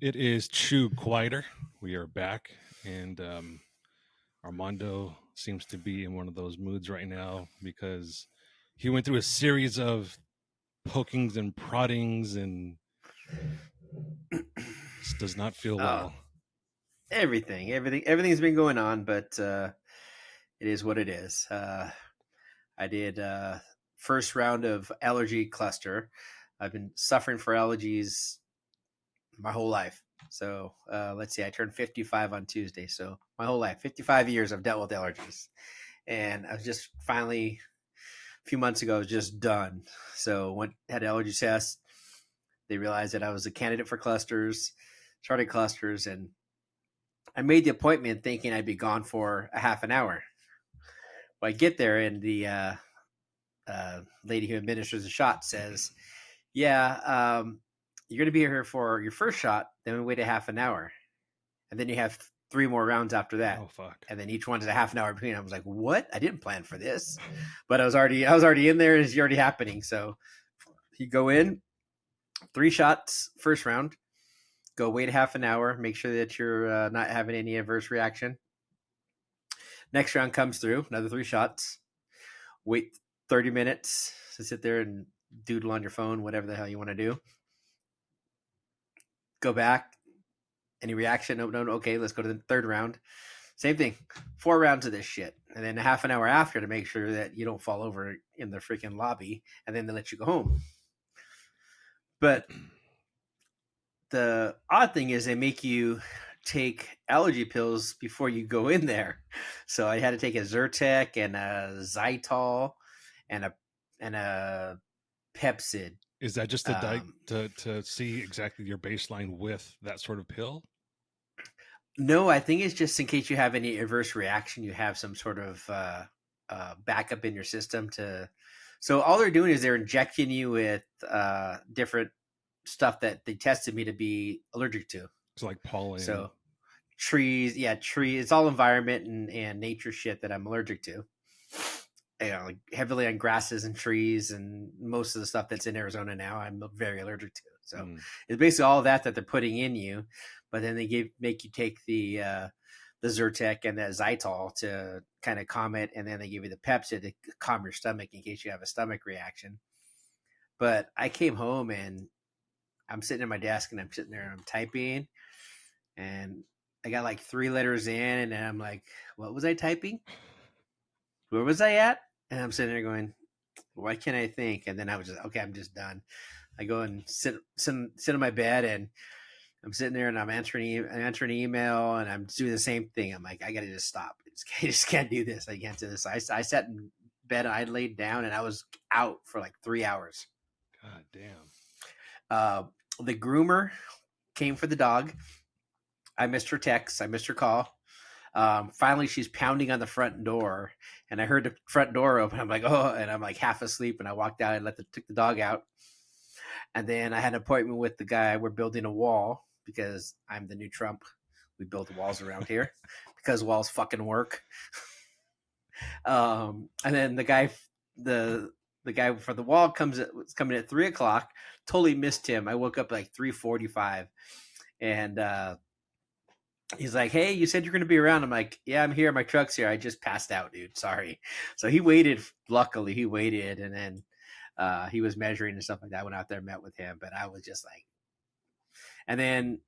It is Chew Quieter. We are back, and Armando seems to be in one of those moods right now because he went through a series of pokings and proddings and just does not feel Oh, well. everything's been going on, but it is what it is. I did first round of allergy cluster. I've been suffering for allergies my whole life. So let's see, I turned 55 on Tuesday. So my whole life, 55 years, I've dealt with allergies, and I was just finally a few months ago, I was just done. So went had an allergy test. They realized that I was a candidate for clusters, started clusters, and I made the appointment thinking I'd be gone for a half an hour. Well, I get there and the lady who administers the shot says, "Yeah, you're going to be here for your first shot. Then we wait a half an hour, and then you have three more rounds after that, Oh fuck! and then each one's a half an hour between." I was like, "What? I didn't plan for this," but I was already in there. It's already happening. So you go in, three shots first round. Go wait a half an hour. Make sure that you're not having any adverse reaction. Next round comes through, another three shots. Wait 30 minutes to sit there and doodle on your phone, whatever the hell you want to do. Go back. Any reaction? No. Okay, let's go to the third round. Same thing. 4 rounds of this shit. And then a half an hour after to make sure that you don't fall over in the freaking lobby. And then they let you go home. But the odd thing is they make you take allergy pills before you go in there. So I had to take a Zyrtec and a Zytol and a Pepsid. Is that just Um, to see exactly your baseline with that sort of pill? no, I think it's just in case you have any adverse reaction, you have some sort of backup in your system to. So all they're doing is they're injecting you with different stuff that they tested me to be allergic to. It's like pollen. So trees, yeah, tree. It's all environment and nature shit that I'm allergic to. Like heavily on grasses and trees, and most of the stuff that's in Arizona now, I'm very allergic to. So it's basically all that they're putting in you, but then they make you take the Zyrtec and that Zytol to kind of calm it, and then they give you the Pepsid to calm your stomach in case you have a stomach reaction. But I came home and I'm sitting at my desk and I'm sitting there and I'm typing, and I got like 3 letters in, and I'm like, what was I typing? Where was I at? And I'm sitting there going, why can't I think? And then I was just, okay, I'm just done. I go and sit on my bed, and I'm sitting there and I'm answering email, and I'm doing the same thing. I'm like, I got to just stop. I just can't do this. I can't do this. I sat in bed, I laid down, and I was out for like 3 hours. God damn. Uh, the groomer came for the dog. I missed her text. I missed her call. Finally, she's pounding on the front door, and I heard the front door open. I'm like, oh, and I'm like half asleep, and I walked out and took the dog out. And then I had an appointment with the guy. We're building a wall because I'm the new Trump. We build walls around here because walls fucking work. And then the guy for the wall was coming at 3 o'clock. Totally missed him. I woke up like 3:45, and he's like, "Hey, you said you're going to be around." I'm like, "Yeah, I'm here. My truck's here. I just passed out, dude. Sorry." So he waited. Luckily, he waited, and then he was measuring and stuff like that. I went out there, met with him, but I was just like, and then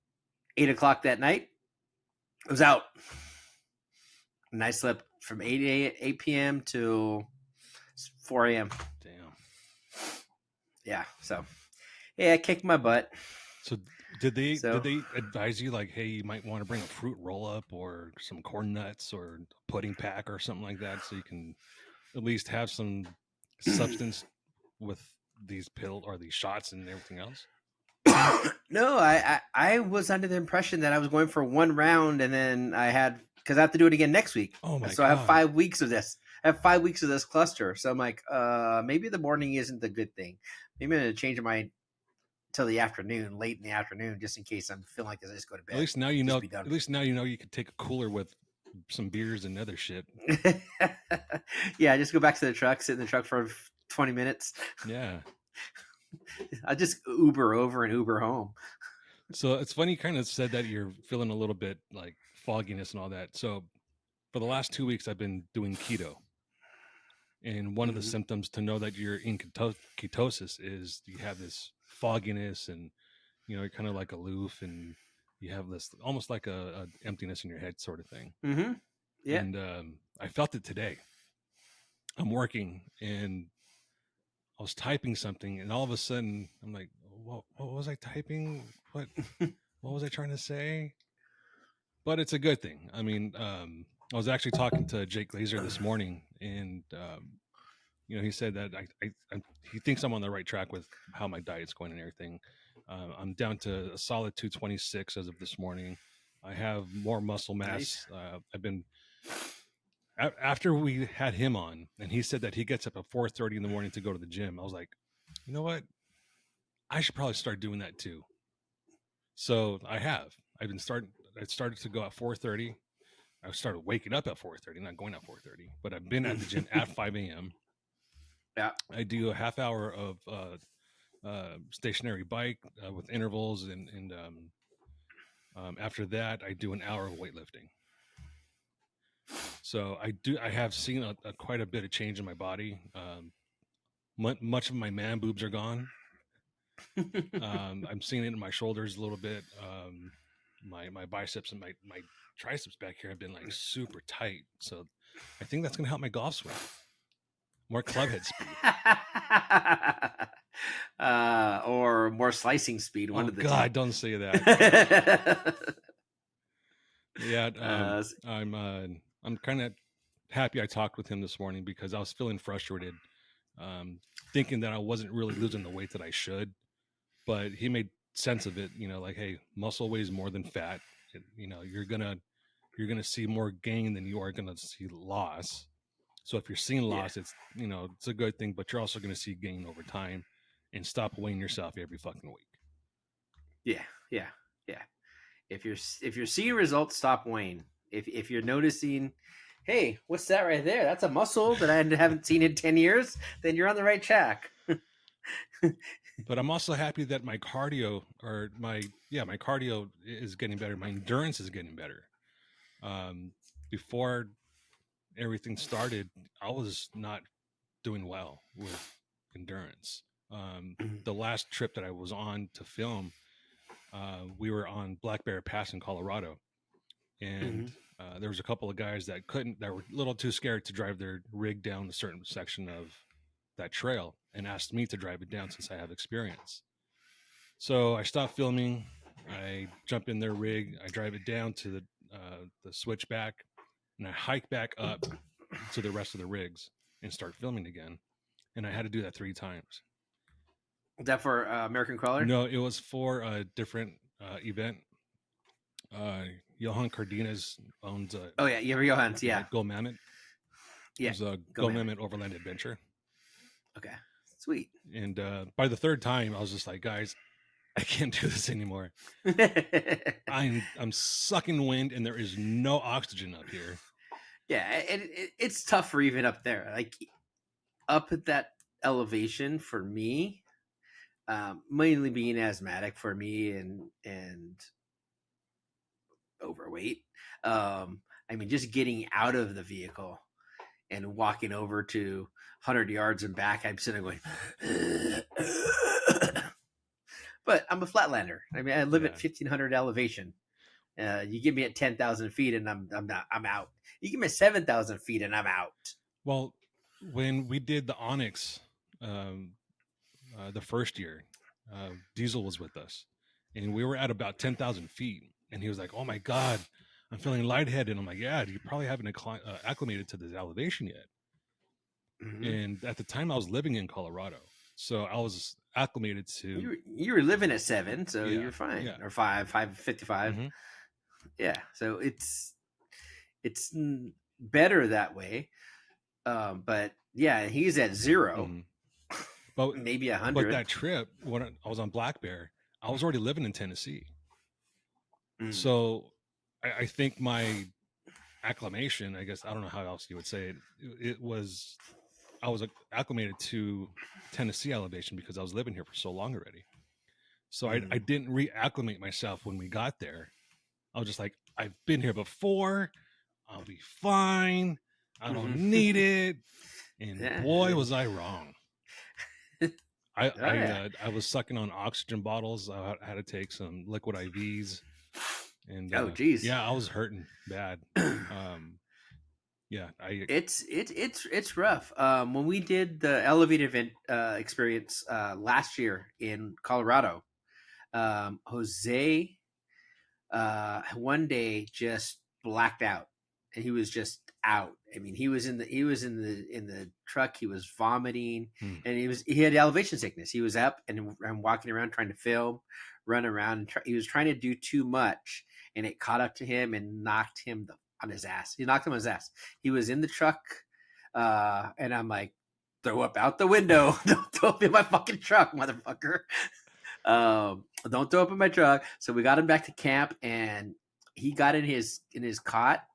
8 o'clock that night, I was out, and I slept from 8 p.m. to 4 a.m. Damn. Yeah, so yeah, I kicked my butt. So did they So advise you like, hey, you might want to bring a fruit roll up or some corn nuts or pudding pack or something like that, so you can at least have some substance with these pill or these shots and everything else? no, I was under the impression that I was going for one round, and then because I have to do it again next week. Oh my So I have god. 5 weeks of this. I have 5 weeks of this cluster. So I'm like, maybe the morning isn't the good thing. Maybe I'm gonna change my till the afternoon, late in the afternoon, just in case I'm feeling like this. I just go to bed. At least now you know. Be done. At least now you know you could take a cooler with some beers and other shit. Yeah, I just go back to the truck, sit in the truck for 20 minutes. Yeah. I just Uber over and Uber home. So it's funny you kind of said that you're feeling a little bit like fogginess and all that. So for the last 2 weeks, I've been doing keto. And one of the Mhm. symptoms to know that you're in ketosis is you have this fogginess and, you're kind of like aloof and you have this almost like a emptiness in your head sort of thing. Mhm. Yeah. And I felt it today. I'm working and I was typing something and all of a sudden I'm like, what was I typing? What was I trying to say? But it's a good thing. I mean, I was actually talking to Jake Glazer this morning, and he said that he thinks I'm on the right track with how my diet's going and everything. I'm down to a solid 226 as of this morning. I have more muscle Nice. mass. I've been after we had him on, and he said that he gets up at 4:30 in the morning to go to the gym. I was like, you know what? I should probably start doing that too. So I have. I've been starting. I started to go at 4:30. I started waking up at 4:30, not going at 4:30, but I've been at the gym at 5 a.m. Yeah. I do a half hour of stationary bike with intervals, and after that, I do an hour of weightlifting. So I have seen quite a bit of change in my body. Much of my man boobs are gone. I'm seeing it in my shoulders a little bit. My biceps and my triceps back here have been like super tight. So I think that's gonna help my golf swing. More clubhead speed. Or more slicing speed. One Oh of the God, two. don't say that. Yeah, uh, I'm kind of happy I talked with him this morning because I was feeling frustrated, thinking that I wasn't really losing the weight that I should. But he made sense of it. Like, hey, muscle weighs more than fat. You're gonna see more gain than you are gonna see loss. So if you're seeing Yeah. loss, it's a good thing. But you're also gonna see gain over time, and stop weighing yourself every fucking week. Yeah. Yeah. Yeah. If you're seeing results, stop weighing. If you're noticing, hey, what's that right there? That's a muscle that I haven't seen in 10 years. Then you're on the right track. But I'm also happy that my cardio my cardio is getting better. My endurance is getting better. Before everything started, I was not doing well with endurance. The last trip that I was on to film, we were on Black Bear Pass in Colorado, and there was a couple of guys that were a little too scared to drive their rig down a certain section of that trail, and asked me to drive it down since I have experience. So I stopped filming. I jump in their rig. I drive it down to the switchback, and I hike back up to the rest of the rigs and start filming again. And I had to do that 3 times. Is that for American Crawler? No, it was for a different event. Johan Cardenas owns Oh yeah, Johans, yeah. Go Mammoth. Yeah. It was a Go Mammoth Overland Adventure. Okay. Sweet. And by the 3rd time, I was just like, guys, I can't do this anymore. I'm sucking wind, and there is no oxygen up here. Yeah, it's tough for even up there. Like up at that elevation for me, mainly being asthmatic for me and overweight. I mean, just getting out of the vehicle and walking over to 100 yards and back, I'm sitting going. But I'm a flatlander. I mean, I live at 1,500 elevation. You give me at 10,000 feet, and I'm out. You give me 7,000 feet, and I'm out. Well, when we did the Onyx, the first year, Diesel was with us, and we were at about 10,000 feet, and he was like, "Oh my God, I'm feeling lightheaded." And I'm like, "Yeah, you probably haven't acclimated to this elevation yet." Mm-hmm. And at the time, I was living in Colorado, so I was acclimated to. You were living at 7, so you're fine. Yeah. Or 555. Mm-hmm. Yeah, so it's better that way. But yeah, he's at 0. Mm-hmm. But maybe 100. But that trip, when I was on Black Bear, I was already living in Tennessee. So I think my acclimation, I guess, I don't know how else you would say it, I was acclimated to Tennessee elevation because I was living here for so long already. So I didn't reacclimate myself when we got there. I was just like, I've been here before. I'll be fine. I don't need it. And Yeah. boy, was I wrong. Yeah. I was sucking on oxygen bottles. I had to take some liquid IVs, and Oh, geez. yeah, I was hurting bad. Yeah, It's rough. When we did the elevator event experience last year in Colorado, Jose one day just blacked out, and he was just out. I mean, he was in the truck. He was vomiting, and he had elevation sickness. He was up and walking around trying to film, run around. And he was trying to do too much, and it caught up to him and knocked him on his ass. He knocked him on his ass. He was in the truck, and I'm like, throw up out the window. Don't throw up in my fucking truck, motherfucker. Don't throw up in my truck. So we got him back to camp, and he got in his cot.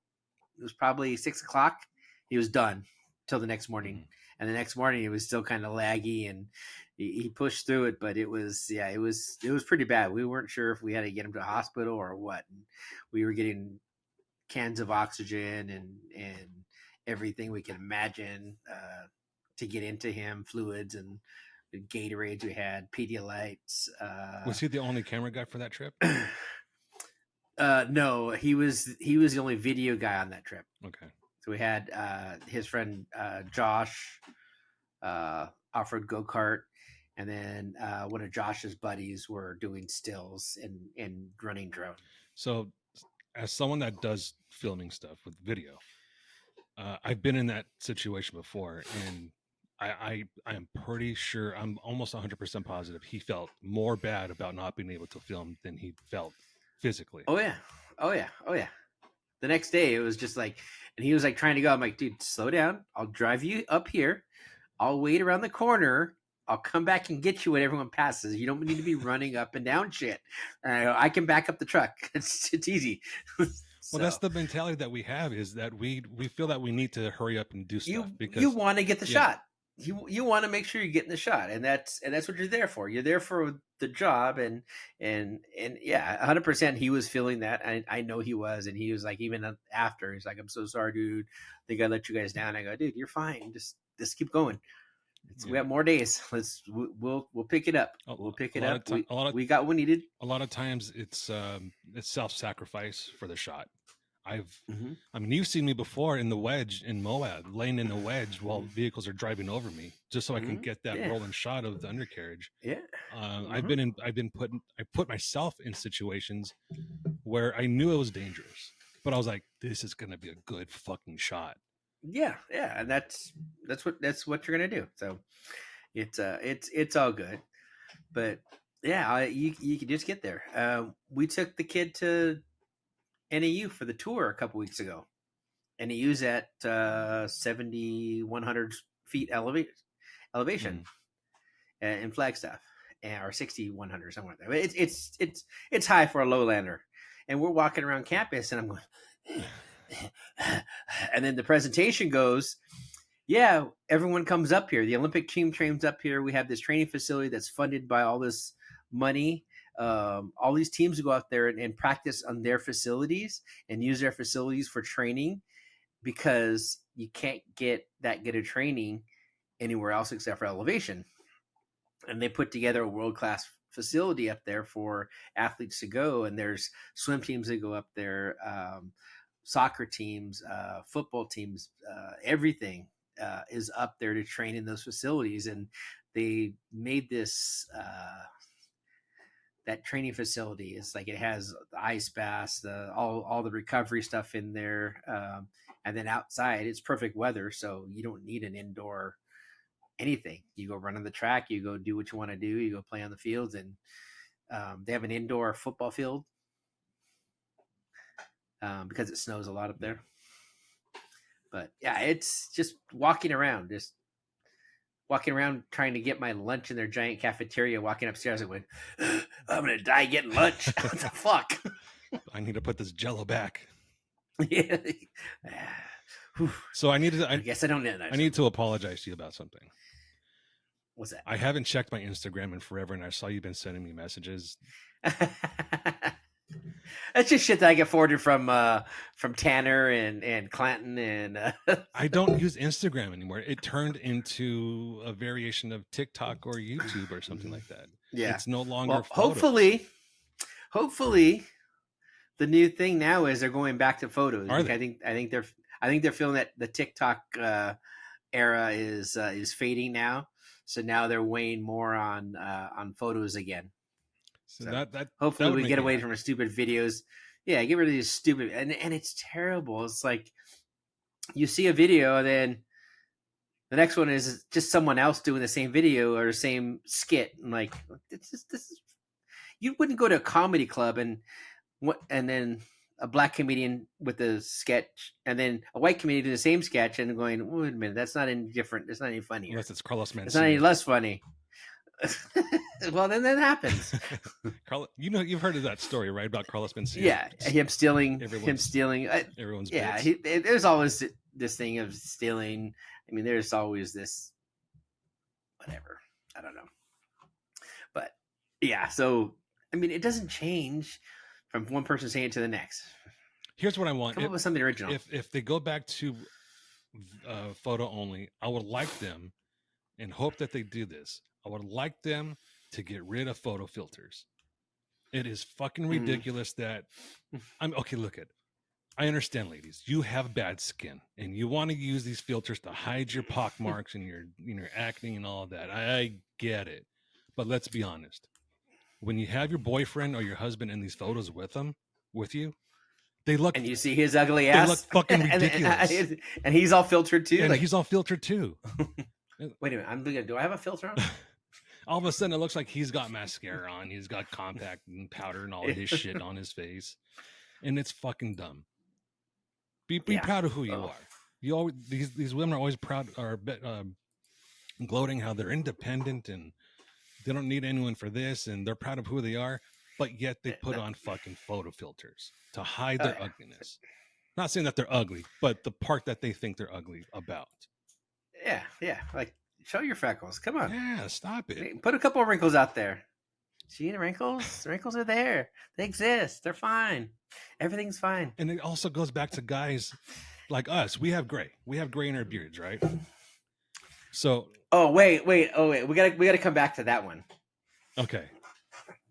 It was probably 6 o'clock. He was done till the next morning. And the next morning it was still kind of laggy, and he pushed through it, but it was pretty bad. We weren't sure if we had to get him to a hospital or what. And we were getting cans of oxygen and everything we can imagine to get into him, fluids and Gatorades we had, Pedialytes. Was he the only camera guy for that trip? No, he was the only video guy on that trip. Okay. So we had his friend Josh offered go-kart, and then one of Josh's buddies were doing stills and running drone. So as someone that does filming stuff with video, I've been in that situation before, and I am pretty sure, I'm almost 100% positive he felt more bad about not being able to film than he felt physically. Oh yeah. The next day it was just like, and he was like trying to go. I'm like, dude, slow down. I'll drive you up here. I'll wait around the corner. I'll come back and get you when everyone passes. You don't need to be running up and down shit. I can back up the truck. It's easy. Well, that's the mentality that we have, is that we feel that we need to hurry up and do stuff because you want to get the shot. You want to make sure you're getting the shot, and that's what you're there for. You're there for the job, and yeah, 100%. He was feeling that. I know he was, and he was like, even after, he's like, "I'm so sorry, dude. I think I let you guys down." I go, "Dude, you're fine. Just keep going. We have more days. We'll pick it up. We'll pick it up. We got what we needed." A lot of times it's self-sacrifice for the shot. I mean, you've seen me before in the wedge in Moab, laying in the wedge while vehicles are driving over me, just so I can get that rolling shot of the undercarriage. Yeah. I put myself in situations where I knew it was dangerous, but I was like, this is going to be a good fucking shot. Yeah. And that's what you're going to do. So it's all good, but yeah, you can just get there. We took the kid to NAU for the tour a couple weeks ago. NAU's at 7,100 feet elevation in Flagstaff, or 6,100 somewhere there. But it's high for a lowlander, and we're walking around campus, and I'm going, and then the presentation goes, yeah, everyone comes up here. The Olympic team trains up here. We have this training facility that's funded by all this money. All these teams go out there and practice on their facilities and use their facilities for training, because you can't get that good of training anywhere else except for elevation. And they put together a world-class facility up there for athletes to go. And there's swim teams that go up there, soccer teams, football teams, everything is up there to train in those facilities. And they made this that training facility is like, it has the ice baths, all the recovery stuff in there, and then outside it's perfect weather, so you don't need an indoor anything. You go run on the track, you go do what you want to do, you go play on the fields, and they have an indoor football field because it snows a lot up there. But yeah, it's just walking around trying to get my lunch in their giant cafeteria. Walking upstairs, I went, I'm gonna die getting lunch. What the fuck? I need to put this Jello back. Yeah. So I guess I don't know. I need to apologize to you about something. What's that? I haven't checked my Instagram in forever, and I saw you've been sending me messages. That's just shit that I get forwarded from Tanner and Clanton and. I don't use Instagram anymore. It turned into a variation of TikTok or YouTube or something like that. Yeah, it's no longer. well, photos. hopefully, the new thing now is they're going back to photos. Are Like, they? I think they're feeling that the TikTok era is fading now. So now they're weighing more on photos again. So So that hopefully would we make get me away happy. from stupid videos. Yeah, get rid of these stupid and it's terrible. It's like you see a video and then the next one is just someone else doing the same video or the same skit. And like this is you wouldn't go to a comedy club and then a black comedian with a sketch and then a white comedian doing the same sketch and going, wait a minute, that's not any different. It's not any funnier. Unless it's Carlos Mencia. It's not any less funny. Well, then that happens. You've heard of that story, right? About Carlos Mencia. Yeah, him stealing. Everyone's Yeah, bits. there's always this thing of stealing. I mean, there's always this. Whatever, I don't know, but yeah. So I mean, it doesn't change from one person saying it to the next. Here's what I want. Come up with something original. If they go back to photo only, I would like them, and hope that they do this. I would like them to get rid of photo filters. It is fucking ridiculous that I'm okay. Look at, I understand, ladies, you have bad skin and you want to use these filters to hide your pock marks and your acne and all of that. I get it, but let's be honest. When you have your boyfriend or your husband in these photos with you, they look, and you see his ugly ass. They look fucking ridiculous, and he's all filtered too. And he's all filtered too. Wait a minute, I'm looking. Do I have a filter on? All of a sudden, it looks like he's got mascara on. He's got compact and powder and all of his shit on his face, and it's fucking dumb. Be proud of who you are. You always these women are always proud or gloating how they're independent and they don't need anyone for this, and they're proud of who they are. But yet they put on fucking photo filters to hide their ugliness. Not saying that they're ugly, but the part that they think they're ugly about. Yeah. Like, show your freckles. Come on. Yeah, stop it. Put a couple of wrinkles out there. See the wrinkles? The wrinkles are there. They exist. They're fine. Everything's fine. And it also goes back to guys like us. We have gray. We have gray in our beards, right? So. Oh wait. We gotta come back to that one. Okay.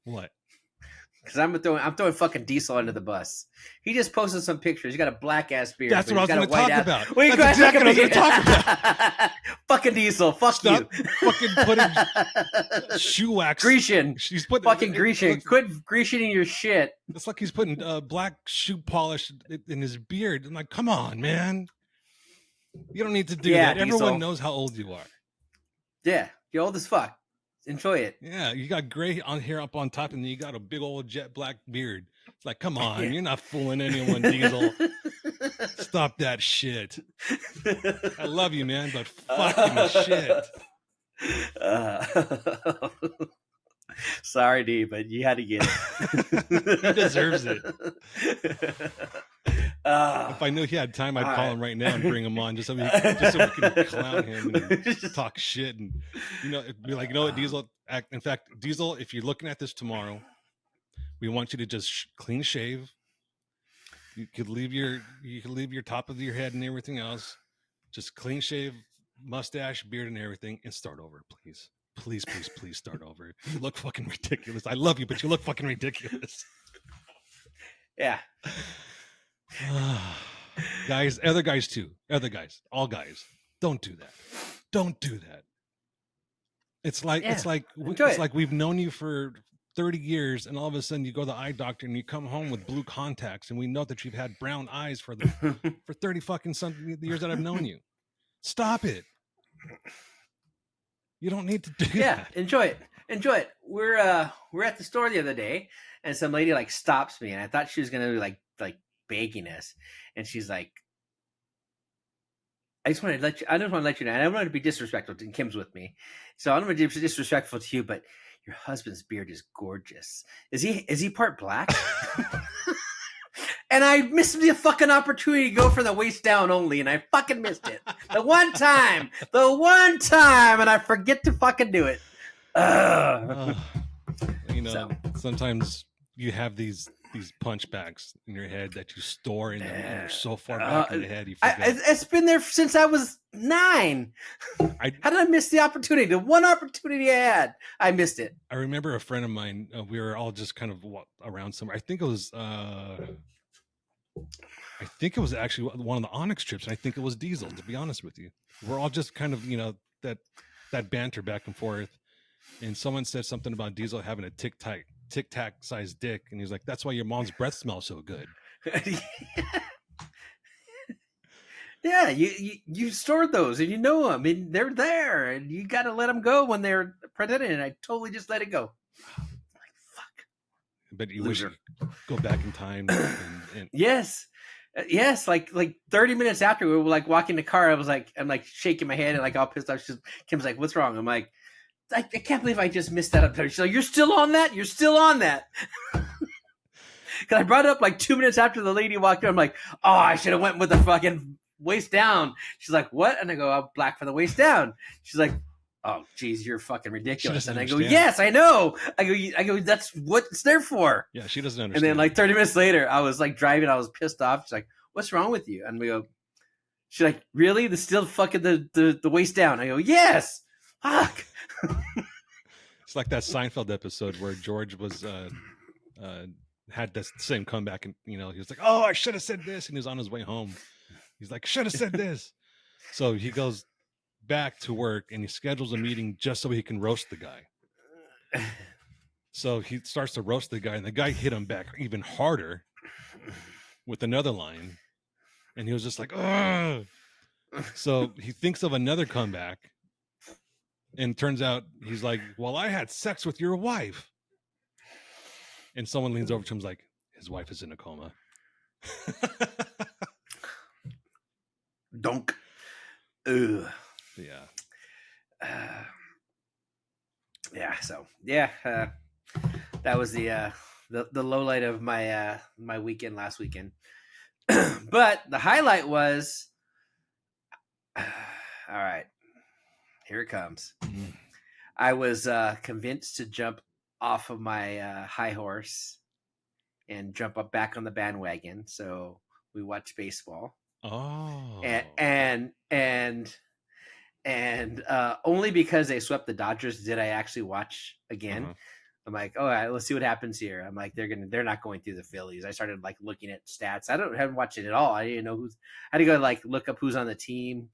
What? Because I'm throwing fucking Diesel under the bus. He just posted some pictures. He's got a black ass beard. That's what I was going to talk about. That's exactly what I was going to talk about. Fucking Diesel. Fuck you. Fucking putting shoe wax. Grecian. She's putting fucking Grecian. Quit Grecianing your shit. It's like he's putting black shoe polish in his beard. I'm like, come on, man. You don't need to do that. Diesel. Everyone knows how old you are. Yeah, you're old as fuck. Enjoy it. Yeah, you got gray on here up on top, and then you got a big old jet black beard. It's like, come on, You're not fooling anyone, Diesel. Stop that shit. I love you, man, but fucking shit. Sorry, D, but you had to get it. He deserves it. If I knew he had time, I'd call him right now and bring him on just so we can clown him and talk shit and be like, you know what, Diesel. In fact, Diesel, if you're looking at this tomorrow, we want you to just clean shave. You could leave your top of your head and everything else. Just clean shave, mustache, beard, and everything, and start over, please. Please start over. You look fucking ridiculous. I love you, but you look fucking ridiculous. Yeah. Guys, other guys too. Other guys, all guys. Don't do that. Don't do that. It's like we've known you for 30 years, and all of a sudden you go to the eye doctor and you come home with blue contacts, and we know that you've had brown eyes for 30 fucking something years that I've known you. Stop it. You don't need to do that. Yeah, enjoy it. We're at the store the other day, and some lady like stops me, and I thought she was gonna be like begging us, and she's like, I just want to let you know, and I don't want to be disrespectful, and Kim's with me, so I don't want to be disrespectful to you, but your husband's beard is gorgeous. Is he part black? And I missed the fucking opportunity to go for the waist down only, and I fucking missed it. The one time, and I forget to fucking do it. Uh, you know, So. sometimes you have these punch bags in your head that you store in them, and they're so far back in your head you forget. It's been there since I was 9. How did I miss the opportunity? The one opportunity I had, I missed it. I remember a friend of mine. We were all just kind of around somewhere. I think it was actually one of the Onyx trips, and I think it was Diesel. To be honest with you, we're all just kind of that banter back and forth, and someone said something about Diesel having a tic tac sized dick, and he's like, "That's why your mom's breath smells so good." Yeah, you stored those, and you know them, and they're there, and you got to let them go when they're presented. And I totally just let it go. Like, fuck. But you wish you could go back in time. And Yes. Like 30 minutes after we were like walking the car, I'm like shaking my head and like all pissed off. Kim's like, "What's wrong?" I'm like, I can't believe I just missed that up there. She's like, "You're still on that? You're still on that?" Because I brought it up like 2 minutes after the lady walked in. I'm like, "Oh, I should have went with the fucking waist down." She's like, "What?" And I go, "I'm black for the waist down." She's like, "Oh, geez, you're fucking ridiculous." And I go, "Yes, I know." I go, "That's what it's there for." Yeah, she doesn't understand. And then like 30 minutes later, I was like driving. I was pissed off. She's like, "What's wrong with you?" And we go, she's like, "Really? There's still fucking the waist down." I go, "Yes." Fuck. It's like that Seinfeld episode where George was had the same comeback, and he was like, "Oh, I should have said this," and he was on his way home. He's like, "Should have said this." So he goes back to work and he schedules a meeting just so he can roast the guy. So he starts to roast the guy, and the guy hit him back even harder with another line, and he was just like, "Ugh." So he thinks of another comeback, and turns out he's like, "Well, I had sex with your wife." And someone leans over to him and is like, "His wife is in a coma." Donk. Ugh. Yeah. Yeah. So yeah, that was the low light of my my weekend last weekend. But the highlight was, all right, here it comes. Mm. I was convinced to jump off of my high horse and jump up back on the bandwagon. So we watched baseball. Oh. And only because they swept the Dodgers did I actually watch again. Uh-huh. I'm like, all right, let's see what happens here. I'm like, they're not going through the Phillies. I started like looking at stats. Haven't watched it at all. I didn't know I had to go like look up who's on the team,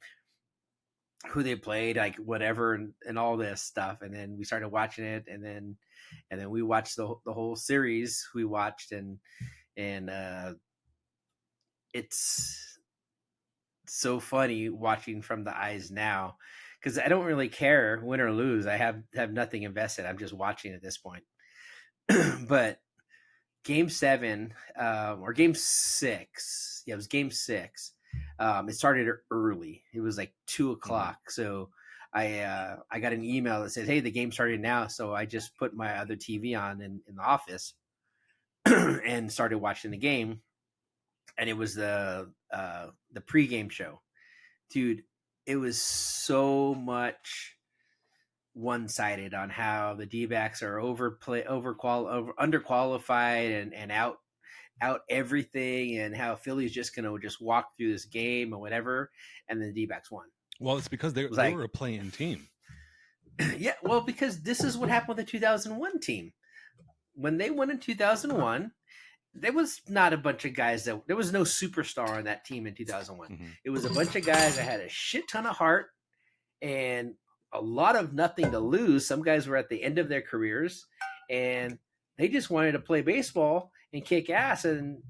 who they played, like whatever, and all this stuff. And then we started watching it, and then we watched the whole series. We watched and it's so funny watching from the eyes now, because I don't really care win or lose. I have nothing invested. I'm just watching at this point. But game 7 or game 6, yeah, it was game 6. It started early. It was like 2:00. Mm-hmm. So I got an email that said, "Hey, the game started now." So I just put my other TV on in the office and started watching the game. And it was the pregame show. Dude, it was so much one-sided on how the D-backs are underqualified and out everything, and how Philly's just going to just walk through this game or whatever, and the D-backs won. Well, it's because they were a playing team. Yeah, well, because this is what happened with the 2001 team. When they won in 2001, there was not a bunch of guys there was no superstar on that team in 2001. Mm-hmm. It was a bunch of guys that had a shit ton of heart and a lot of nothing to lose. Some guys were at the end of their careers, and they just wanted to play baseball and kick ass, and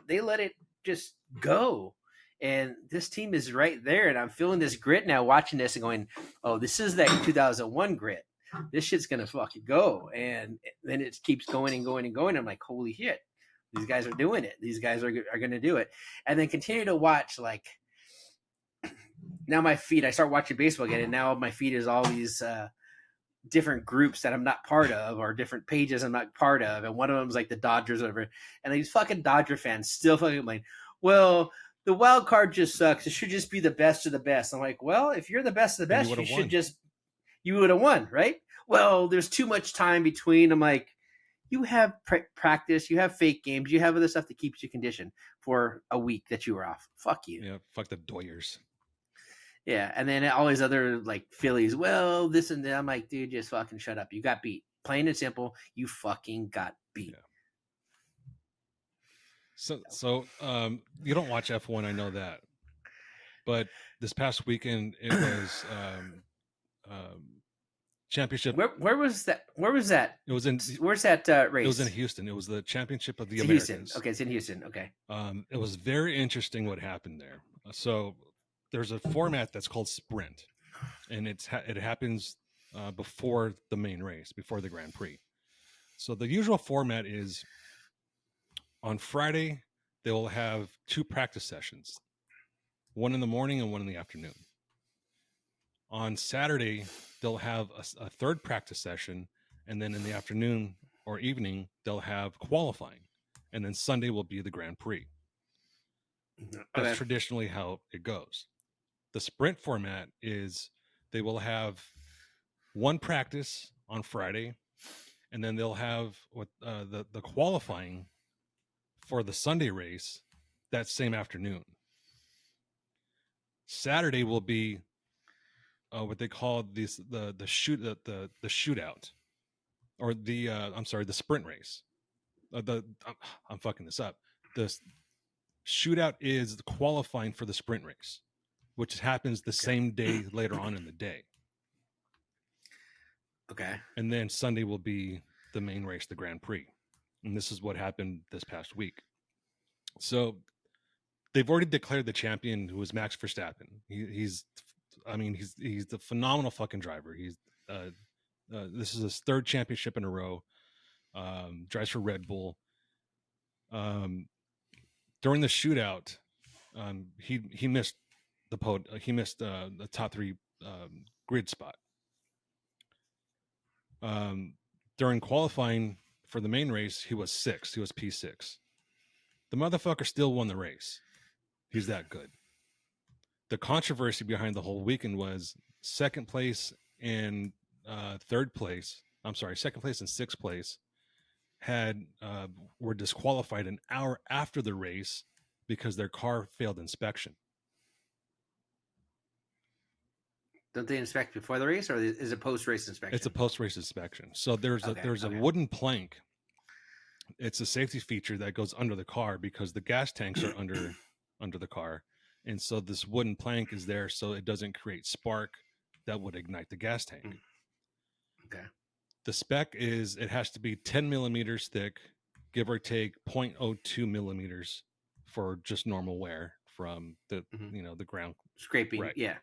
they let it just go. And this team is right there, and I'm feeling this grit now watching this and going, "Oh, this is that 2001 grit. This shit's going to fucking go." And then it keeps going and going and going. I'm like, holy shit. These guys are doing it. These guys are going to do it. And then continue to watch, like, now my feed, I start watching baseball again, and now my feed is all these different groups that I'm not part of or different pages I'm not part of, and one of them is like the Dodgers or whatever, and these fucking Dodger fans still fucking like, well, the wild card just sucks. It should just be the best of the best. I'm like, well, if you're the best of the Then you best, would you have should won. just you would have won, right? Well, there's too much time between. I'm like, you have practice, you have fake games, you have other stuff that keeps you conditioned for a week that you were off. Fuck you. Yeah, fuck the Doyers. Yeah, and then all these other like Phillies, well, this and that. I'm like, dude, just fucking shut up. You got beat. Plain and simple, you fucking got beat. Yeah. So you don't watch F1, I know that. But this past weekend it was championship. Where was that? Where was that? It was in Where's that race? It was in Houston. It was the championship of the it's Americas. Houston. Okay, it's in Houston. Okay. It was very interesting what happened there. So there's a format that's called sprint, and it happens before the main race, before the Grand Prix. So the usual format is on Friday they will have 2 practice sessions, one in the morning and one in the afternoon. On Saturday they'll have a third practice session, and then in the afternoon or evening they'll have qualifying, and then Sunday will be the Grand Prix. That's traditionally how it goes. The sprint format is they will have one practice on Friday, and then they'll have what the qualifying for the Sunday race that same afternoon. Saturday will be what they call the shootout, or the sprint race. I'm fucking this up. The shootout is the qualifying for the sprint race, which happens the same day later on in the day. Okay. And then Sunday will be the main race, the Grand Prix. And this is what happened this past week. So they've already declared the champion, who was Max Verstappen. He's the phenomenal fucking driver. He's this is his 3rd championship in a row. Drives for Red Bull. During the shootout, he missed the top 3 grid spot. During qualifying for the main race, he was 6th. He was P6. The motherfucker still won the race. He's that good. The controversy behind the whole weekend was second place and 3rd place. I'm sorry, 2nd place and 6th place were disqualified an hour after the race because their car failed inspection. Don't they inspect before the race, or is it post-race inspection? It's a post-race inspection. So there's a wooden plank. It's a safety feature that goes under the car because the gas tanks are under the car, and so this wooden plank is there so it doesn't create spark that would ignite the gas tank. Okay. The spec is it has to be 10 millimeters thick, give or take 0.02 millimeters for just normal wear from the the ground scraping. Right. Yeah.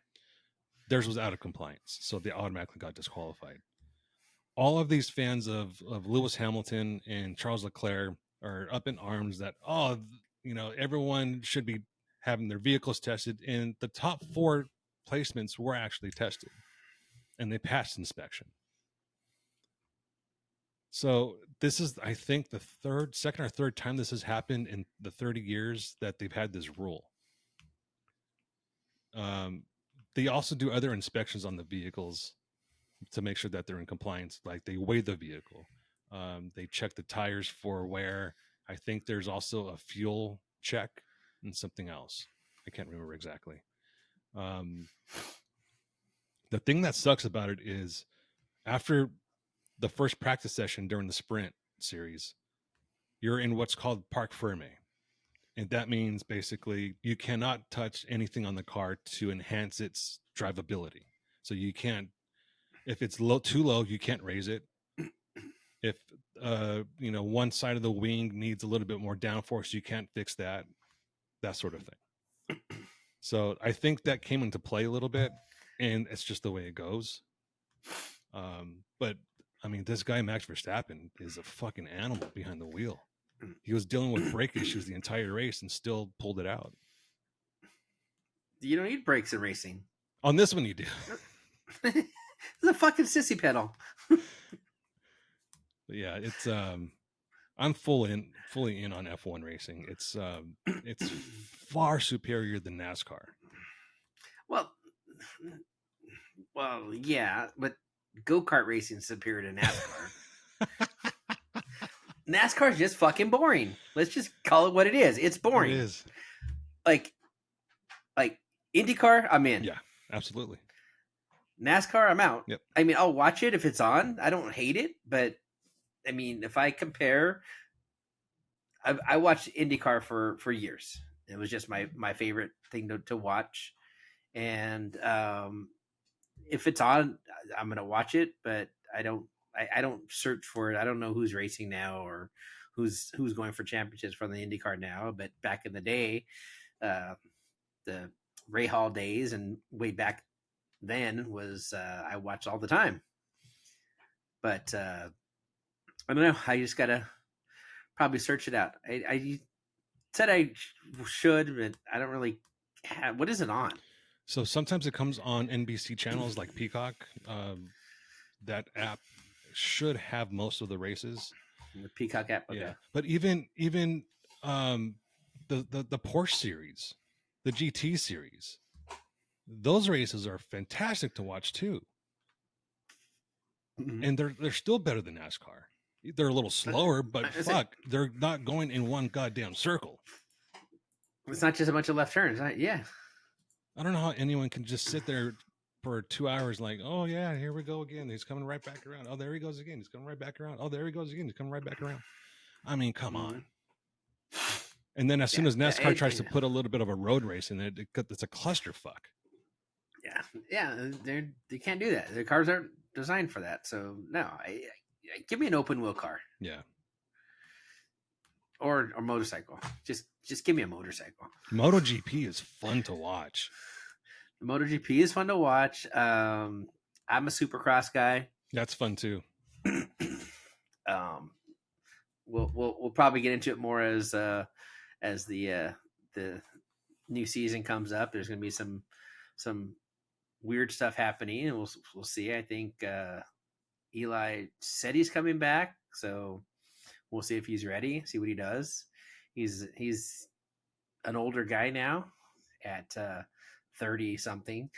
Theirs was out of compliance, so they automatically got disqualified. All of these fans of Lewis Hamilton and Charles Leclerc are up in arms that everyone should be having their vehicles tested, and the top 4 placements were actually tested, and they passed inspection. So this is, I think, the second or third time this has happened in the 30 years that they've had this rule. They also do other inspections on the vehicles to make sure that they're in compliance. Like they weigh the vehicle. They check the tires for wear. I think there's also a fuel check and something else. I can't remember exactly. The thing that sucks about it is after the first practice session during the sprint series, you're in what's called parc ferme. And that means basically you cannot touch anything on the car to enhance its drivability. So you can't, if it's too low, you can't raise it. If one side of the wing needs a little bit more downforce, you can't fix that sort of thing. So I think that came into play a little bit, and it's just the way it goes. But I mean, this guy Max Verstappen is a fucking animal behind the wheel. He was dealing with brake issues the entire race and still pulled it out. You don't need brakes in racing. On this one, you do. It's a fucking sissy pedal. But yeah, it's I'm fully in on F1 racing. It's far superior than NASCAR. Well, well, yeah, but go-kart racing is superior to NASCAR. NASCAR is just fucking boring. Let's just call it what it is. It's boring. It is. Like IndyCar, I'm in. Yeah, absolutely. NASCAR, I'm out. Yep. I mean, I'll watch it if it's on. I don't hate it, but I mean, if I compare, I watched IndyCar for years. It was just my favorite thing to watch, and if it's on, I'm gonna watch it. But I don't search for it. I don't know who's racing now or who's going for championships from the IndyCar now. But back in the day, the Ray Hall days and way back then was I watched all the time. But I don't know. I just gotta probably search it out. I said I should, but I don't really have. What is it on? So sometimes it comes on NBC channels like Peacock. That app should have most of the races. The Peacock app. Okay. Yeah, but even the Porsche series, the GT series, those races are fantastic to watch too, and they're still better than NASCAR. They're a little slower, but fuck, they're not going in one goddamn circle. It's not just a bunch of left turns. Yeah. I don't know how anyone can just sit there for 2 hours like, oh yeah, here we go again. He's coming right back around. Oh, there he goes again. He's coming right back around. Oh, there he goes again. He's coming right back around. I mean, come on. And then as soon as NASCAR tries to put a little bit of a road race in it, it's a clusterfuck. Yeah, they can't do that. Their cars aren't designed for that. So no, I give me an open wheel car. Yeah. Or motorcycle. Just give me a motorcycle. MotoGP is fun to watch. MotoGP is fun to watch. I'm a Supercross guy. That's fun too. We'll probably get into it more as the new season comes up. There's going to be some weird stuff happening, and we'll see. I think Eli said he's coming back, so we'll see if he's ready. See what he does. He's an older guy now at 30 something.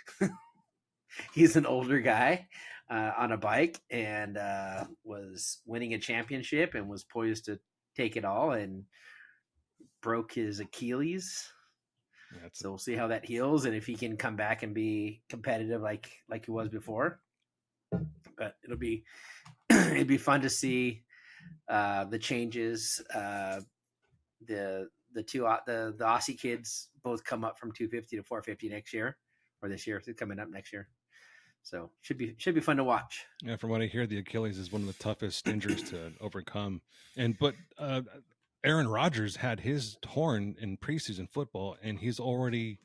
He's an older guy on a bike and was winning a championship and was poised to take it all and broke his Achilles. So we'll see how that heals and if he can come back and be competitive like he was before. But it'd be fun to see the changes. The Aussie kids both come up from 250 to 450 next year, or this year. They're coming up next year, so should be fun to watch. Yeah, from what I hear, the Achilles is one of the toughest injuries to overcome. But Aaron Rodgers had his torn in preseason football, and he's already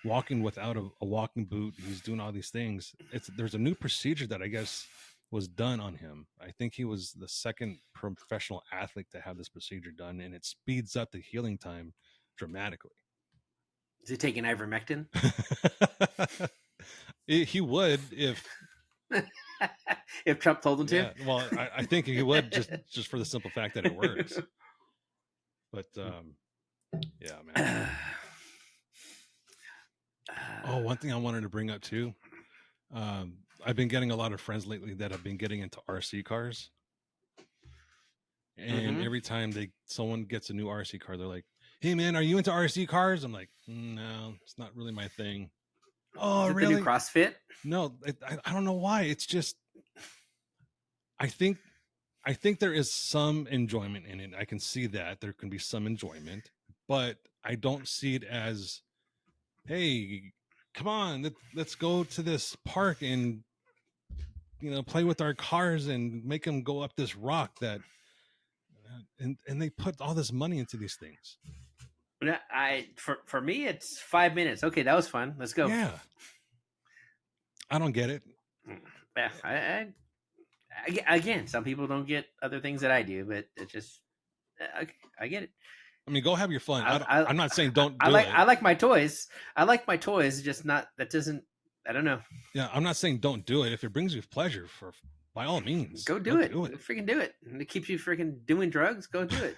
walking without a walking boot. He's doing all these things. There's a new procedure that I guess was done on him. I think he was the second professional athlete to have this procedure done, and it speeds up the healing time dramatically. Is he taking ivermectin? He would if Trump told him to. Yeah, well, I think he would just for the simple fact that it works. But yeah, man. Oh, one thing I wanted to bring up too. I've been getting a lot of friends lately that have been getting into RC cars. And every time someone gets a new RC car, they're like, "Hey man, are you into RC cars?" I'm like, "No, it's not really my thing." Oh, really? The new CrossFit? No, I don't know why. It's just I think there is some enjoyment in it. I can see that there can be some enjoyment, but I don't see it as, "Hey, come on, let's go to this park and play with our cars and make them go up this rock that." And they put all this money into these things. For me, it's 5 minutes. Okay, that was fun. Let's go. Yeah, I don't get it. Yeah, again, some people don't get other things that I do, but it's just I get it. I mean, go have your fun. I'm not saying don't. I like my toys. I like my toys. Just not that doesn't I don't know. Yeah, I'm not saying don't do it. If it brings you pleasure, by all means, Go do it. Go freaking do it. And it keeps you freaking doing drugs. Go do it.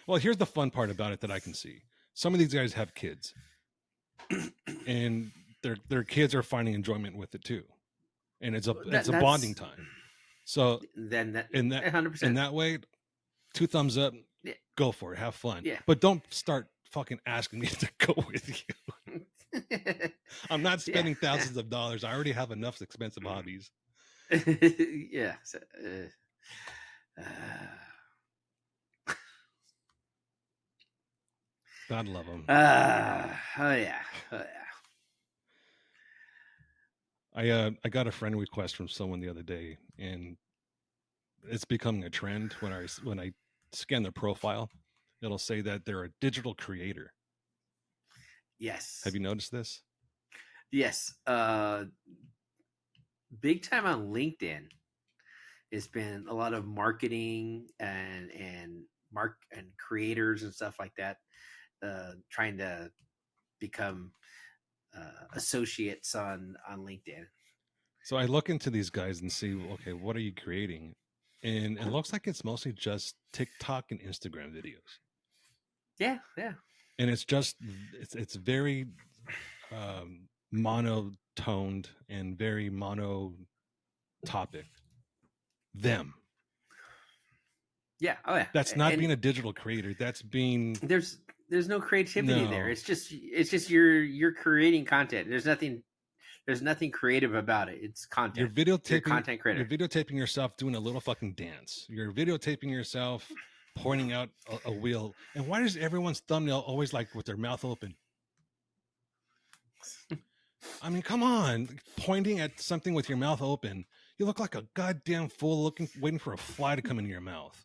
Well, here's the fun part about it that I can see. Some of these guys have kids, and their kids are finding enjoyment with it too, and it's a bonding time. So then that in that 100%. in that way, 2 thumbs up. Yeah. Go for it. Have fun. Yeah. But don't start fucking asking me to go with you. I'm not spending thousands of dollars. I already have enough expensive hobbies. Yeah. So, God love them. Oh yeah. I got a friend request from someone the other day, and it's becoming a trend. When I scan their profile, it'll say that they're a digital creator. Yes. Have you noticed this? Yes. Big time on LinkedIn. It's been a lot of marketing and creators and stuff like that, trying to become associates on LinkedIn. So I look into these guys and see, okay, what are you creating? And it looks like it's mostly just TikTok and Instagram videos. Yeah. And it's just it's very monotoned and very mono topic. Them. Yeah. Oh yeah. That's not being a digital creator. That's being there's no creativity there. It's just you're creating content. There's nothing creative about it. It's content. You're videotaping content creator. You're videotaping yourself doing a little fucking dance. You're videotaping yourself pointing out a wheel. And why does everyone's thumbnail always like with their mouth open? I mean, come on, pointing at something with your mouth open. You look like a goddamn fool waiting for a fly to come into your mouth.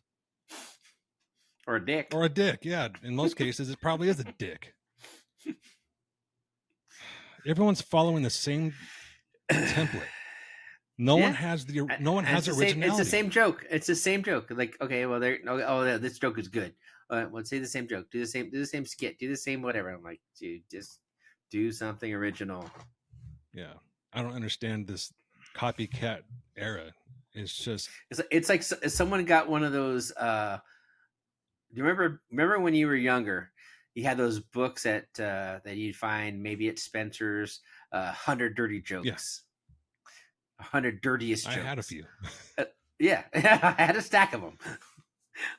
Or a dick. Or a dick, yeah. In most cases, it probably is a dick. Everyone's following the same template. No one has originality. It's the same joke. It's the same joke. Like, okay, well, this joke is good. Well, say the same joke. Do the same skit. Do the same whatever. I'm like, dude, just do something original. Yeah, I don't understand this copycat era. It's just it's like someone got one of those. Do you remember when you were younger? You had those books that you'd find maybe at Spencer's, 100 dirty jokes. Yes. 100 dirtiest jokes. I had a few. Yeah, I had a stack of them.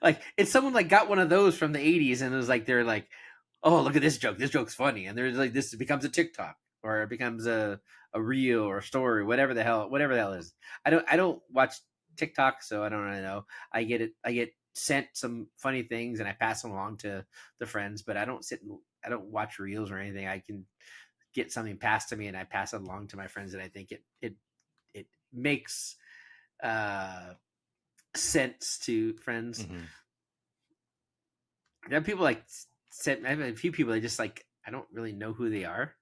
Like, it's someone like got one of those from the 80s, and it was like they're like, oh, look at this joke. This joke's funny, and there's like this becomes a TikTok, or it becomes a reel or a story, whatever the hell is. I don't watch TikTok, so I don't really know. I get sent some funny things, and I pass them along to the friends, but I don't watch reels or anything. I can get something passed to me, and I pass it along to my friends, and I think it makes sense to friends. Mm-hmm. There are people I have a few people that just like, I don't really know who they are.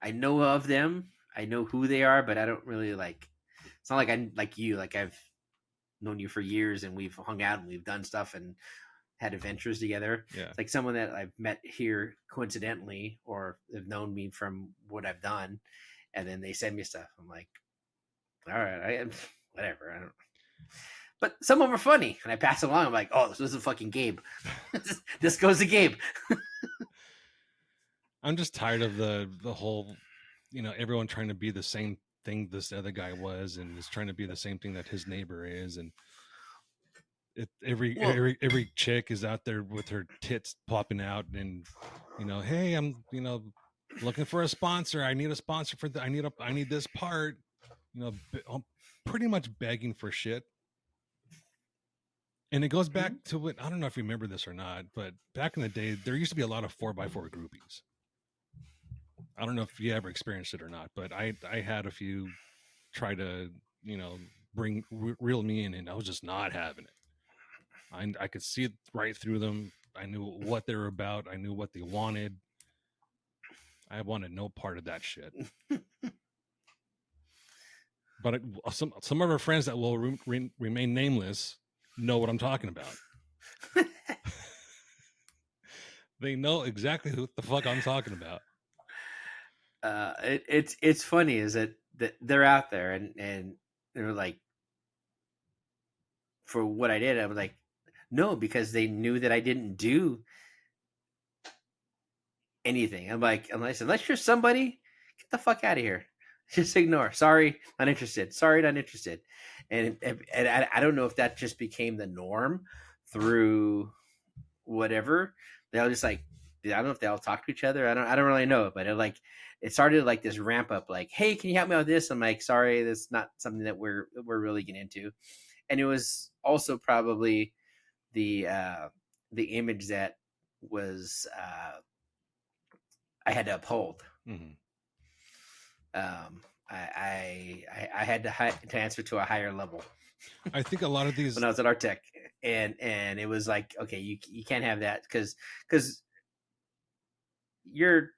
I know of them. I know who they are, but I don't really like. It's not like I'm like you. Like, I've known you for years, and we've hung out and we've done stuff and had adventures together. Yeah. It's like someone that I've met here coincidentally, or have known me from what I've done, and then they send me stuff. I'm like, all right, whatever. I don't. But some of them are funny, and I pass it along. I'm like, oh, this is a fucking Gabe. This goes to Gabe. I'm just tired of the whole, everyone trying to be the same thing this other guy was, and is trying to be the same thing that his neighbor is, and every chick is out there with her tits popping out, and hey, I'm looking for a sponsor. I need a sponsor for I need this part. I'm pretty much begging for shit. And it goes back to what, I don't know if you remember this or not, but back in the day, there used to be a lot of 4x4 groupies. I don't know if you ever experienced it or not, but I had a few try to, reel me in, and I was just not having it. I could see it right through them. I knew what they were about. I knew what they wanted. I wanted no part of that shit. But some of our friends that will remain nameless know what I'm talking about. They know exactly who the fuck I'm talking about. it's funny is that they're out there and they're like, for what I did, I was like, no, because they knew that I didn't do anything. I'm like, unless you're somebody, get the fuck out of here. Just ignore. Sorry, not interested. Sorry, not interested. And I don't know if that just became the norm through whatever. They all just like, I don't know if they all talk to each other. I don't really know, but it started like this ramp up. Like, hey, can you help me out with this? I'm like, sorry, that's not something that we're really getting into. And it was also probably the image that was I had to uphold. Mm-hmm. I had to answer to a higher level. I think a lot of these when I was at Artec, and it was like, okay, you can't have that because you're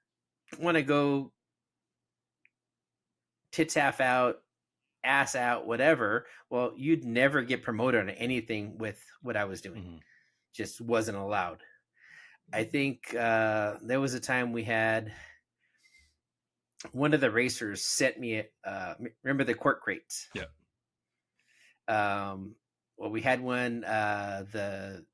want to go tits half out, ass out, whatever. Well, you'd never get promoted on anything with what I was doing. Mm-hmm. Just wasn't allowed. I think there was a time we had one of the racers sent me remember the quirk crates? Yeah. Well, we had one the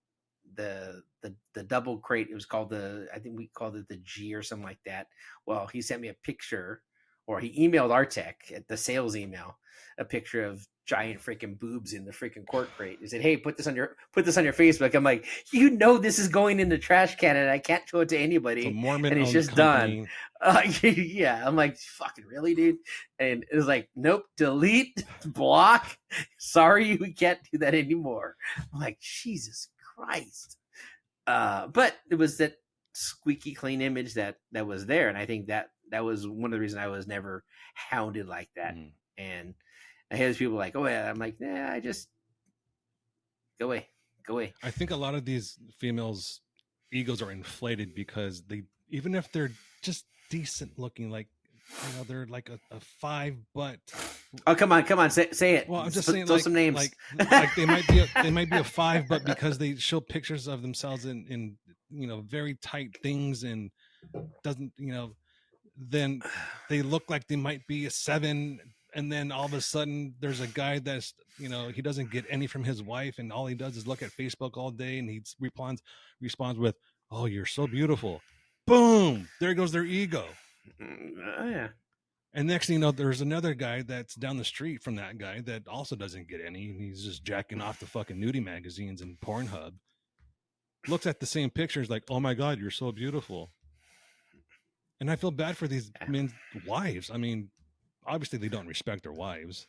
double crate. It was called I think we called it the G or something like that. Well, he sent me a picture, or he emailed Artec at the sales email, a picture of giant freaking boobs in the freaking quirk crate. He said, "Hey, put this on your Facebook." I'm like, this is going in the trash can, and I can't show it to anybody. Mormon and it's just company. done. Yeah, I'm like, fucking really, dude? And it was like, nope, delete, block. Sorry, we can't do that anymore. I'm like, Jesus Christ. But it was that squeaky clean image that was there, and I think that was one of the reasons I was never hounded like that. Mm. And I hear these people like, oh yeah, I'm like, nah, I just go away. I think a lot of these females' egos are inflated because they, even if they're just decent looking, like, they're like a 5 butt. Oh, come on, say it. Well, I'm just saying, throw some names. Like they might be a 5, but because they show pictures of themselves in very tight things and doesn't then they look like they might be a 7. And then all of a sudden there's a guy that's, he doesn't get any from his wife, and all he does is look at Facebook all day, and he responds with, "Oh, you're so beautiful." Boom. There goes their ego. Oh yeah. And next thing you know, there's another guy that's down the street from that guy that also doesn't get any, and he's just jacking off the fucking nudie magazines and Pornhub. Looks at the same pictures like, "Oh my God, you're so beautiful." And I feel bad for these men's wives. I mean, obviously they don't respect their wives.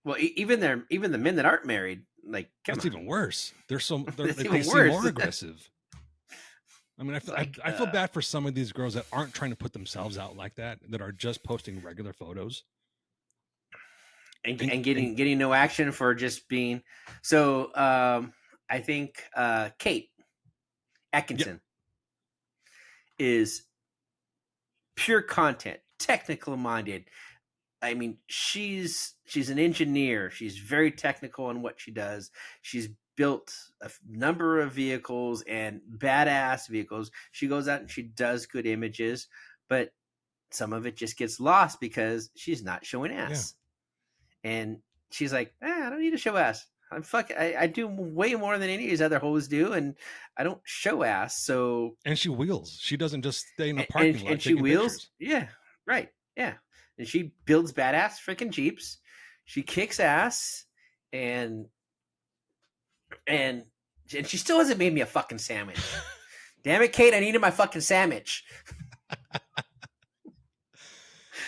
Well, even the men that aren't married, like, that's even worse. They seem worse. more aggressive. I mean, I feel bad for some of these girls that aren't trying to put themselves out like that are just posting regular photos and getting no action for just being. So I think Kate Atkinson is pure content, technical minded. I mean, she's an engineer. She's very technical in what she does. She's built a number of vehicles, and badass vehicles. She goes out and she does good images, but some of it just gets lost because she's not showing ass. Yeah. And she's like, I don't need to show ass. I do way more than any of these other hoes do, and I don't show ass. So, and she wheels. She doesn't just stay in the parking lot. And she wheels. Pictures. Yeah, right. Yeah. And she builds badass freaking Jeeps. She kicks ass, and she still hasn't made me a fucking sandwich. Damn it, Kate! I needed my fucking sandwich.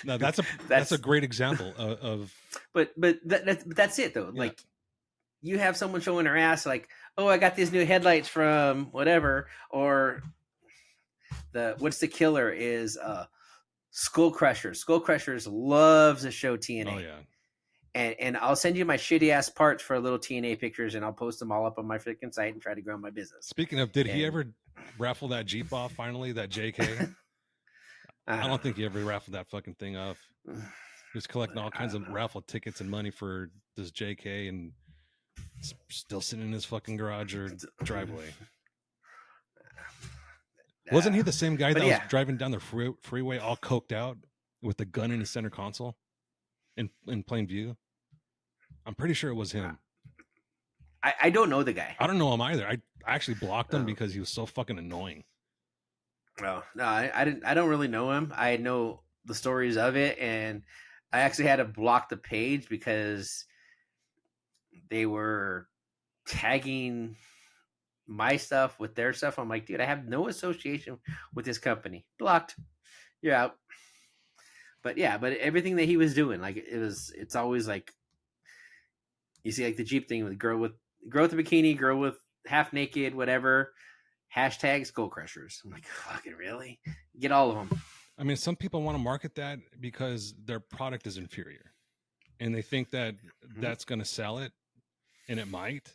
No, that's a great example of. But that's it though. Yeah. Like, you have someone showing her ass, like, oh, I got these new headlights from whatever, or what's the killer is Skull Crushers. Skull Crushers loves to show TNA. Oh yeah. And I'll send you my shitty ass parts for little TNA pictures, and I'll post them all up on my freaking site and try to grow my business. Speaking of, did he ever raffle that Jeep off finally, that JK? I don't think he ever raffled that fucking thing off. He was collecting all kinds of raffle tickets and money for this JK, and still sitting in his fucking garage or driveway. Wasn't he the same guy that was driving down the freeway all coked out? with the gun in his center console in plain view? I'm pretty sure it was him. I don't know the guy. I don't know him either. I actually blocked him Oh. because he was so fucking annoying. Oh no, I didn't. I don't really know him. I know the stories of it, and I actually had to block the page because they were tagging my stuff with their stuff. I'm like, dude, I have no association with this company. Blocked. You're out. But yeah, but everything that he was doing, like it's always like you see like the Jeep thing with girl with a bikini, girl with half naked, whatever. Hashtag Skull Crushers. I'm like, fucking really? Get all of them. I mean, some people want to market that because their product is inferior, and they think that that's going to sell it, and it might.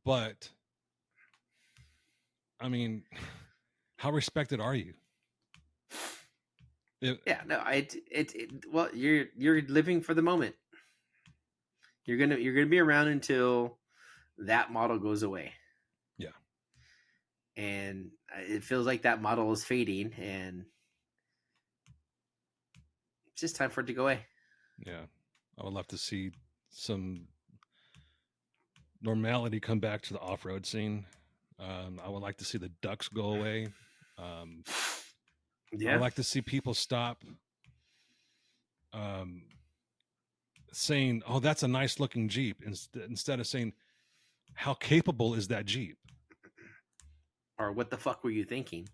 But I mean, how respected are you? Yeah, no, well, you're living for the moment. You're gonna be around until that model goes away. Yeah, and it feels like that model is fading, and it's just time for it to go away. Yeah, I would love to see some normality come back to the off-road scene. I would like to see the ducks go away. Yeah, I would like to see people stop saying, "Oh, that's a nice looking Jeep," instead of saying, "How capable is that Jeep?" or what the fuck were you thinking?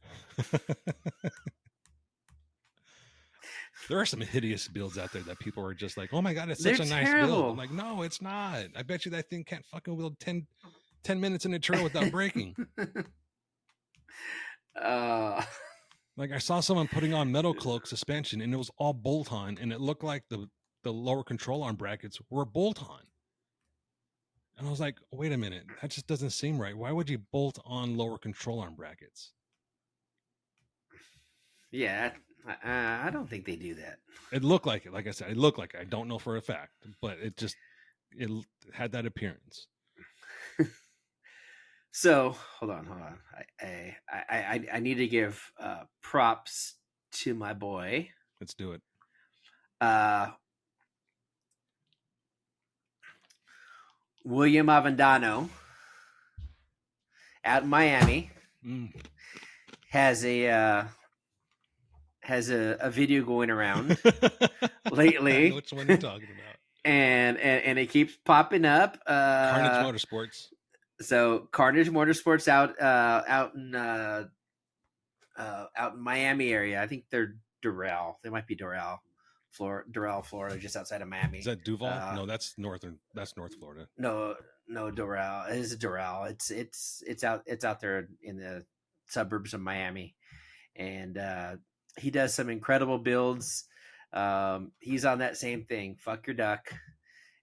There are some hideous builds out there that people are just like, "Oh my god, it's They're such a nice terrible. build." I'm like, no, it's not. I bet you that thing can't fucking wheel 10 minutes in a trail without braking. Like I saw someone putting on metal cloak suspension, and it was all bolt on, and it looked like the lower control arm brackets were bolt on. And I was like, wait a minute, that just doesn't seem right. Why would you bolt on lower control arm brackets? Yeah, I don't think they do that. It looked like it. Like I said, it looked like it. I don't know for a fact, but it had that appearance. So hold on. I need to give props to my boy. Let's do it. William Avendano out in Miami has a video going around lately. I know which one you're talking about. And it keeps popping up. Carnage Motorsports. So Carnage Motorsports out in Miami area. I think they're Doral. They might be Doral, Florida, just outside of Miami. Is that Duval? No, that's North Florida. No, Doral. It is Doral. It's out there in the suburbs of Miami, and he does some incredible builds. He's on that same thing. Fuck your duck.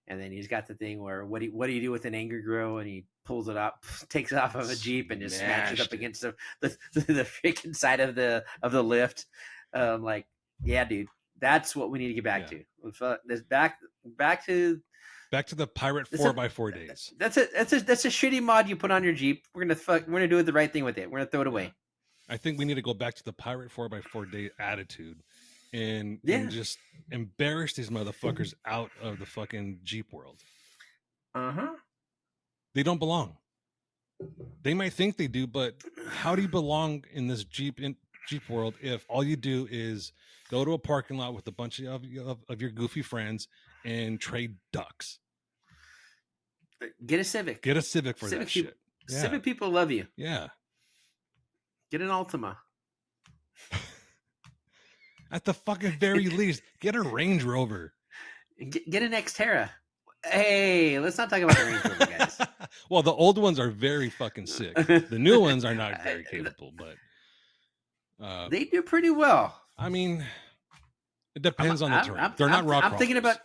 And then he's got the thing where what do you do with an angry grill, and he pulls it up, takes it off of a Jeep, and just smashes it up against the freaking side of the lift. Like, yeah, dude, that's what we need to get back to. This back to the Pirate 4x4 days. That's a shitty mod you put on your Jeep. We're gonna do it the right thing with it. We're gonna throw it away. I think we need to go back to the Pirate 4x4 day attitude. And just embarrass these motherfuckers out of the fucking Jeep world. They don't belong. They might think they do, but how do you belong in this Jeep world if all you do is go to a parking lot with a bunch of your goofy friends and trade ducks? Get a Civic. Get a Civic for that shit. Yeah. Civic people love you. Yeah. Get an Altima. At the fucking very least, get a Range Rover. Get an Xterra. Hey, let's not talk about the Range Rover, guys. Well, the old ones are very fucking sick. The new ones are not very capable, but they do pretty well. I mean, it depends on the terrain. They're not rock crawlers. I'm thinking about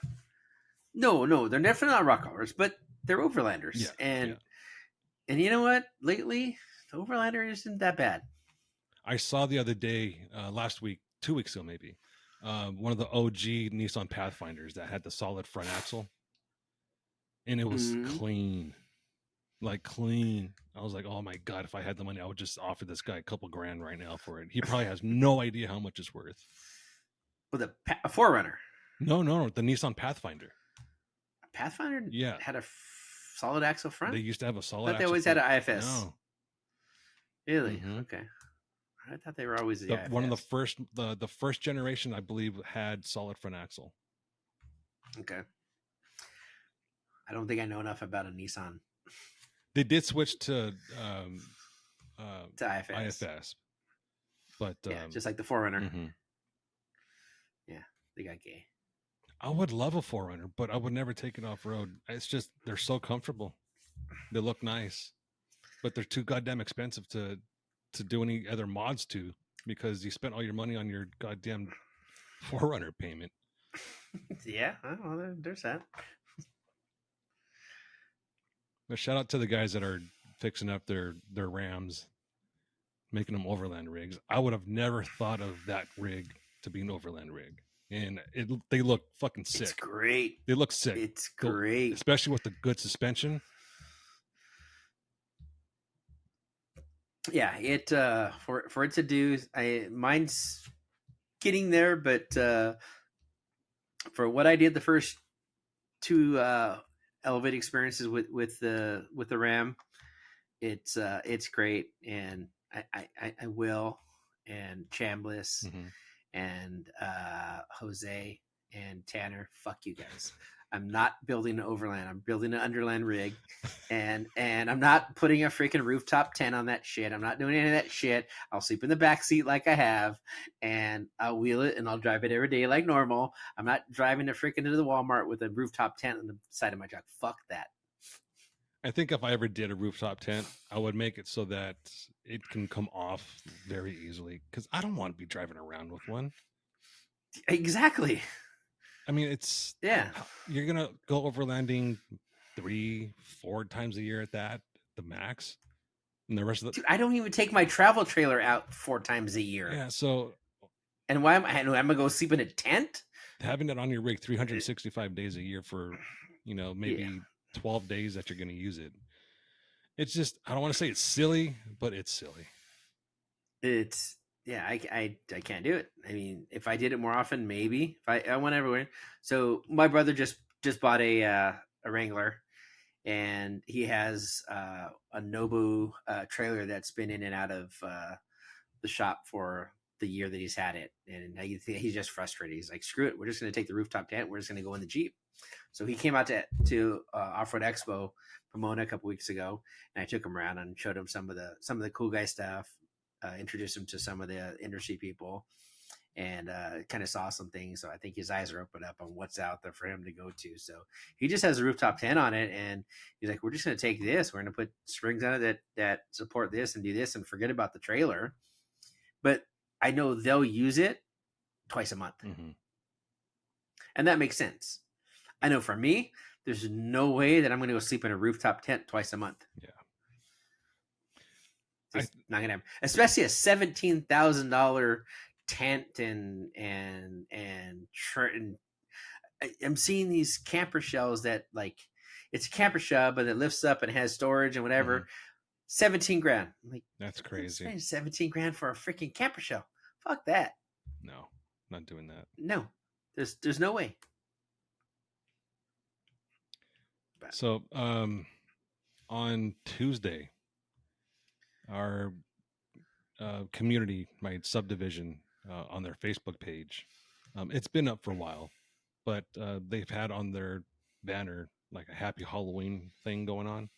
no, they're definitely not rock crawlers, but they're overlanders. Yeah, and you know what? Lately, the Overlander isn't that bad. I saw the other day, last week, 2 weeks ago maybe, one of the OG Nissan Pathfinders that had the solid front axle, and it was clean, like clean. I was like, oh my god, if I had the money, I would just offer this guy a couple grand right now for it. He probably has no idea how much it's worth. with a Forerunner. No, the Nissan Pathfinder. Pathfinder Yeah, had a solid axle front. they used to have a I solid thought they axle always front. had an IFS. No, Really? Mhm. Okay. I thought they were always the IFS. one of the first generation, I believe, had solid front axle. Okay. I don't think I know enough about a Nissan They did switch to IFS. IFS, but Yeah, just like the Forerunner. mhm. Yeah, they got gay. I would love a Forerunner, but I would never take it off road. It's just they're so comfortable. They look nice, but they're too goddamn expensive to do any other mods to, because you spent all your money on your goddamn Forerunner payment. Yeah, well, there's that. But shout out to the guys that are fixing up their Rams, making them overland rigs. I would have never thought of that rig to be an overland rig, and they look fucking sick. It's great. They look sick. It's great. Especially with the good suspension. Yeah, it for it to do, mine's getting there, but for what I did the first two Elevate experiences with the Ram, it's great, and I will, and Chambliss and Jose and Tanner, fuck you guys. I'm not building an overland. I'm building an underland rig, and I'm not putting a freaking rooftop tent on that shit. I'm not doing any of that shit. I'll sleep in the back seat like I have, and I'll wheel it and I'll drive it every day like normal. I'm not driving to freaking into the Walmart with a rooftop tent on the side of my truck. Fuck that. I think if I ever did a rooftop tent, I would make it so that it can come off very easily, because I don't want to be driving around with one. Exactly. I mean, it's you're gonna go overlanding 3-4 times a year at that, the max, and the rest of the. Dude, I don't even take my travel trailer out 4 times a year. Yeah, so. And why am I gonna go sleep in a tent? Having it on your rig 365 days a year for, maybe 12 days that you're gonna use it. It's just, I don't want to say it's silly, but it's silly. It's I can't do it. I mean, if I did it more often, maybe. If I went everywhere. So my brother just bought a Wrangler, and he has a Nobu trailer that's been in and out of the shop for the year that he's had it, and he's just frustrated. He's like, "Screw it, we're just going to take the rooftop tent. We're just going to go in the Jeep." So he came out to Off-Road Expo Pomona a couple weeks ago, and I took him around and showed him some of the cool guy stuff. Introduced him to some of the industry people, and kind of saw some things. So I think his eyes are open up on what's out there for him to go to. So he just has a rooftop tent on it, and he's like, "We're just going to take this. We're going to put springs on it that support this and do this, and forget about the trailer." But I know they'll use it twice a month, and that makes sense. I know for me, there's no way that I'm going to go sleep in a rooftop tent twice a month. Yeah. It's not going to happen. Especially a $17,000 tent and I'm seeing these camper shells that, like, it's a camper shell, but it lifts up and has storage and whatever. 17 grand. I'm like, that's crazy. 17 grand for a freaking camper shell. Fuck that. No, not doing that. No, there's no way. So, on Tuesday, our community, my subdivision, on their Facebook page, it's been up for a while, but they've had on their banner like a Happy Halloween thing going on.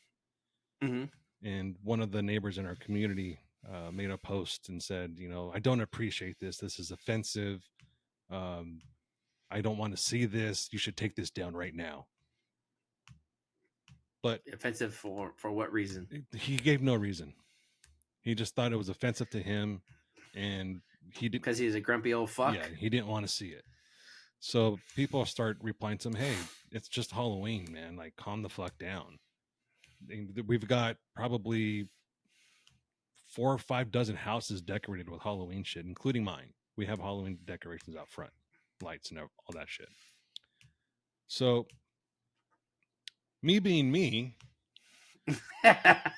And one of the neighbors in our community made a post and said, "I don't appreciate this. This is offensive. I don't want to see this. You should take this down right now." But offensive for what reason? He gave no reason. He just thought it was offensive to him, and he did, because he's a grumpy old fuck. Yeah, he didn't want to see it. So people start replying to him, "Hey, it's just Halloween, man. Like, calm the fuck down." We've got probably 4 or 5 dozen houses decorated with Halloween shit, including mine. We have Halloween decorations out front, lights and all that shit. So, me being me, I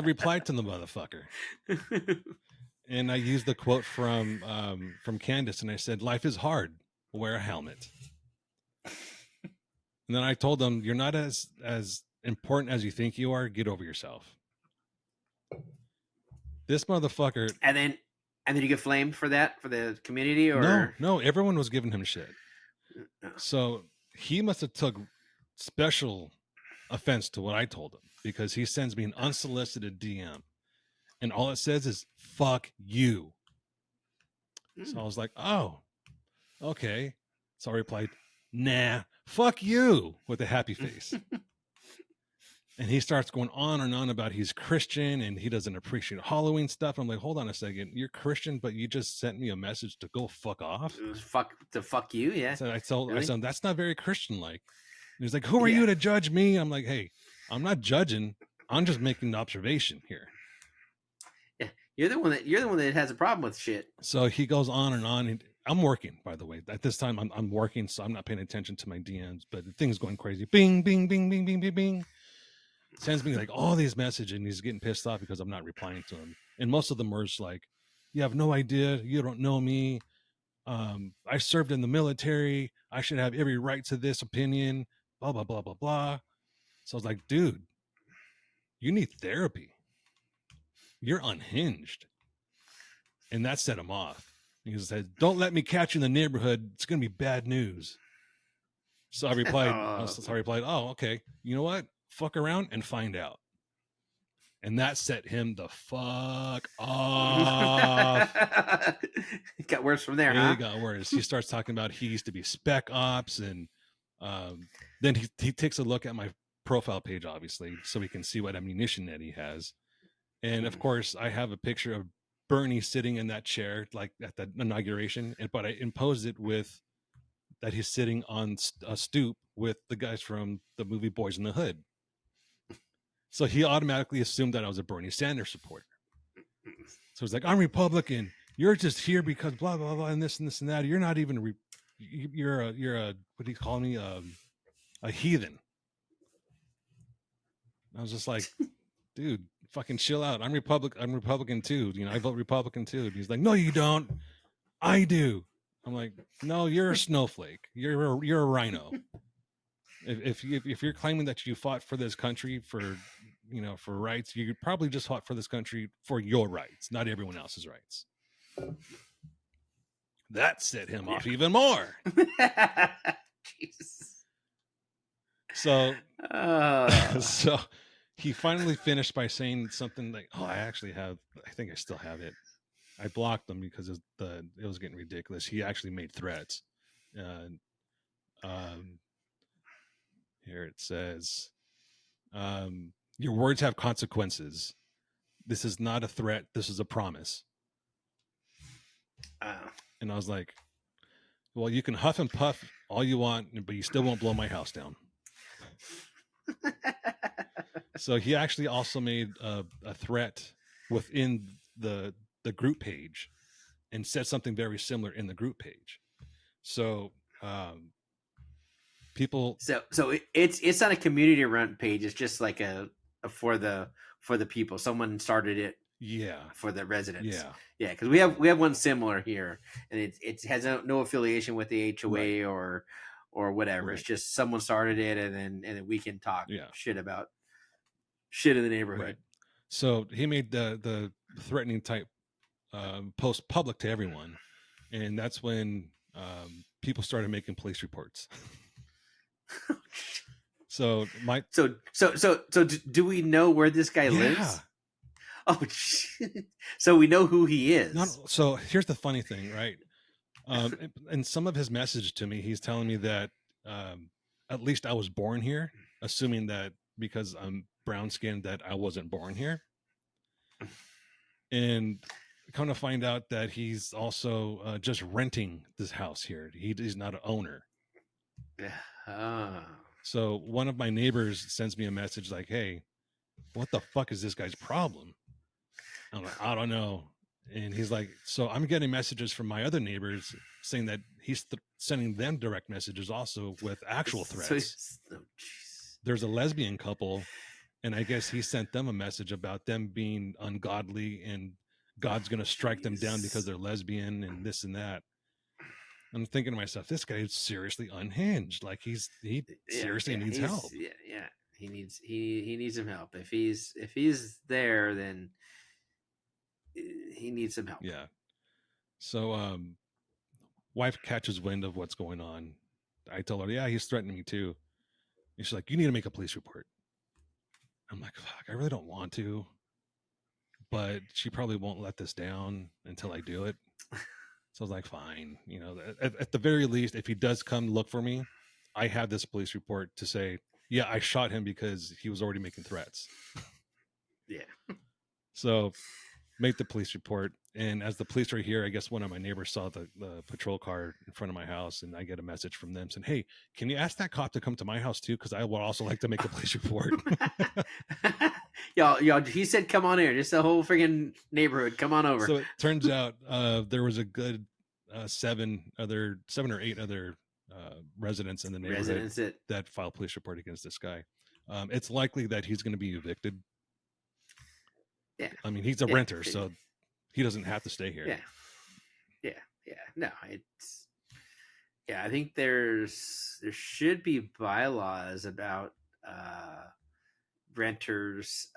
replied to the motherfucker. And I used the quote from Candace, and I said, "Life is hard. Wear a helmet." And then I told him, "You're not as important as you think you are. Get over yourself." This motherfucker. And then you get flamed for that, for the community, or No, everyone was giving him shit. No. So he must have took special offense to what I told him, because he sends me an unsolicited DM, and all it says is "fuck you." So I was like, "Oh, okay." So I replied, "Nah, fuck you," with a happy face. And he starts going on and on about he's Christian and he doesn't appreciate Halloween stuff. I'm like, hold on a second. You're Christian, but you just sent me a message to go fuck off. It was fuck you, yeah. So I told Really? that's not very Christian like. He's like, who are you to judge me? I'm like, hey, I'm not judging. I'm just making an observation here. Yeah, you're the one that has a problem with shit. So he goes on and on. And I'm working, by the way. At this time, I'm working, so I'm not paying attention to my DMs. But the thing's going crazy. Bing, bing, bing, bing, bing, bing, bing. Sends me like all these messages, and he's getting pissed off because I'm not replying to him. And most of them are just like, "You have no idea. You don't know me. I served in the military. I should have every right to this opinion." Blah blah blah blah blah. So I was like, "Dude, you need therapy. You're unhinged." And that set him off. He said, "Don't let me catch you in the neighborhood. It's gonna be bad news." So I replied, "Oh, okay. You know what? Fuck around and find out." And that set him the fuck off. It got worse from there, huh? It got worse. He starts talking about he used to be spec ops, and then he takes a look at my profile page, obviously, so he can see what ammunition that he has. And of course, I have a picture of Bernie sitting in that chair, like at the inauguration, but I imposed it with that he's sitting on a stoop with the guys from the movie Boys in the Hood. So he automatically assumed that I was a Bernie Sanders supporter. So he's like, "I'm Republican. You're just here because blah blah blah and this and this and that. You're not even you're a what do you call me, a heathen." I was just like, "Dude, fucking chill out. I'm Republican too. You know, I vote Republican too." And he's like, "No, you don't. I do." I'm like, "No, you're a snowflake. You're a rhino. If you're claiming that you fought for this country for rights, you probably just fought for this country for your rights, not everyone else's rights." That set him off even more. Jesus. So he finally finished by saying something like, "Oh, I think I still have it. I blocked him because it was getting ridiculous." He actually made threats. Here it says, "Your words have consequences. This is not a threat. This is a promise." And I was like, "Well, you can huff and puff all you want, but you still won't blow my house down." So he actually also made a threat within the group page and said something very similar in the group page. So people. So it's not a community run page. It's just like a for the people. Someone started it. Yeah. For the residents. Yeah. Yeah, because we have one similar here, and it has no affiliation with the HOA or whatever. Right. It's just someone started it, and then we can talk shit about shit in the neighborhood. Right. So he made the threatening type post public to everyone, and that's when people started making police reports. So do we know where this guy lives? Oh shit! So we know who he is. So here's the funny thing, right? In some of his message to me, he's telling me that at least I was born here, assuming that because I'm brown skinned that I wasn't born here. And come to find out that he's also just renting this house here. He's not an owner. So one of my neighbors sends me a message like, "Hey, what the fuck is this guy's problem?" I'm like, "I don't know." And he's like, "So I'm getting messages from my other neighbors saying that he's sending them direct messages also with actual threats." There's a lesbian couple, and I guess he sent them a message about them being ungodly and God's going to strike them down because they're lesbian and this and that. I'm thinking to myself, this guy is seriously unhinged. Like he seriously needs help. Yeah. He needs some help. If he's there, then he needs some help. Yeah. So wife catches wind of what's going on. I tell her, yeah, he's threatening me too. And she's like, you need to make a police report. I'm like, fuck, I really don't want to, but she probably won't let this down until I do it. So I was like, fine. You know, at the very least, if he does come look for me, I have this police report to say, yeah, I shot him because he was already making threats. Yeah. So make the police report. And as the police are here, I guess one of my neighbors saw the patrol car in front of my house, and I get a message from them saying, hey, can you ask that cop to come to my house too? Because I would also like to make a police report. y'all, he said, come on here. Just the whole freaking neighborhood. Come on over. So it turns out there was a good 7 or 8 other residents in the neighborhood that filed police report against this guy. It's likely that he's going to be evicted. Yeah. I mean, he's a renter, so he doesn't have to stay here. Yeah. No, I think there should be bylaws about renters.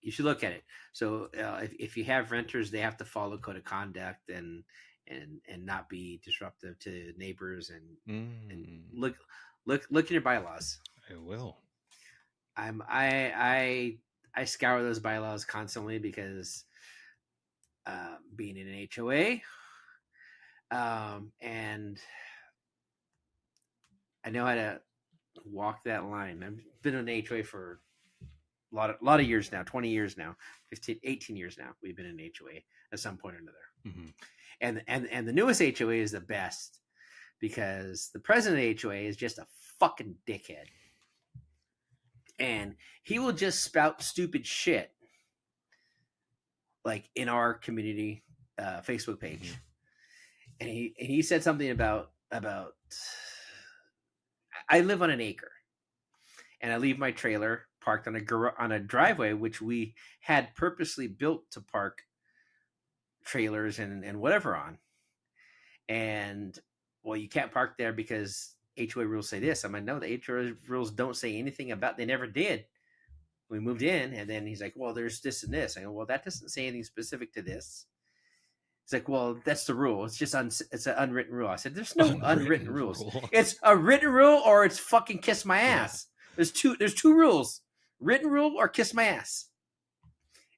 You should look at it. So if you have renters, they have to follow code of conduct and not be disruptive to neighbors and look in your bylaws. I will. I scour those bylaws constantly because being in an HOA, and I know how to walk that line. I've been in an HOA for a lot of years now, 20 years now, 15, 18 years now. We've been in an HOA at some point or another. Mm-hmm. And the newest HOA is the best because the president of the HOA is just a fucking dickhead. And he will just spout stupid shit like in our community Facebook page. Mm-hmm. And he said something about I live on an acre and I leave my trailer parked on a driveway, which we had purposely built to park trailers and whatever on. And well, you can't park there because HOA rules say this. I'm like, no, the HOA rules don't say anything about, they never did. We moved in and then he's like, well, there's this and this. I go, well, that doesn't say anything specific to this. He's like, well, that's the rule. It's just it's an unwritten rule. I said, there's no unwritten rules. It's a written rule or it's fucking kiss my ass. Yeah. There's two rules, written rule or kiss my ass.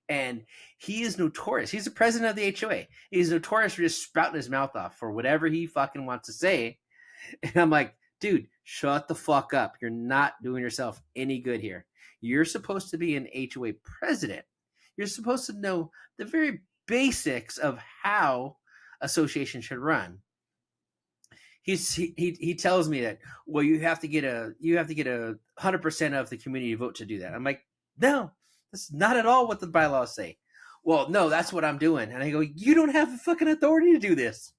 And he is notorious. He's the president of the HOA. He's notorious for just spouting his mouth off for whatever he fucking wants to say. And I'm like, dude, shut the fuck up. You're not doing yourself any good here. You're supposed to be an HOA president. You're supposed to know the very basics of how association should run. He tells me that, well, you have to get a 100% of the community vote to do that. I'm like, no, that's not at all what the bylaws say. Well, no, that's what I'm doing. And I go, you don't have the fucking authority to do this.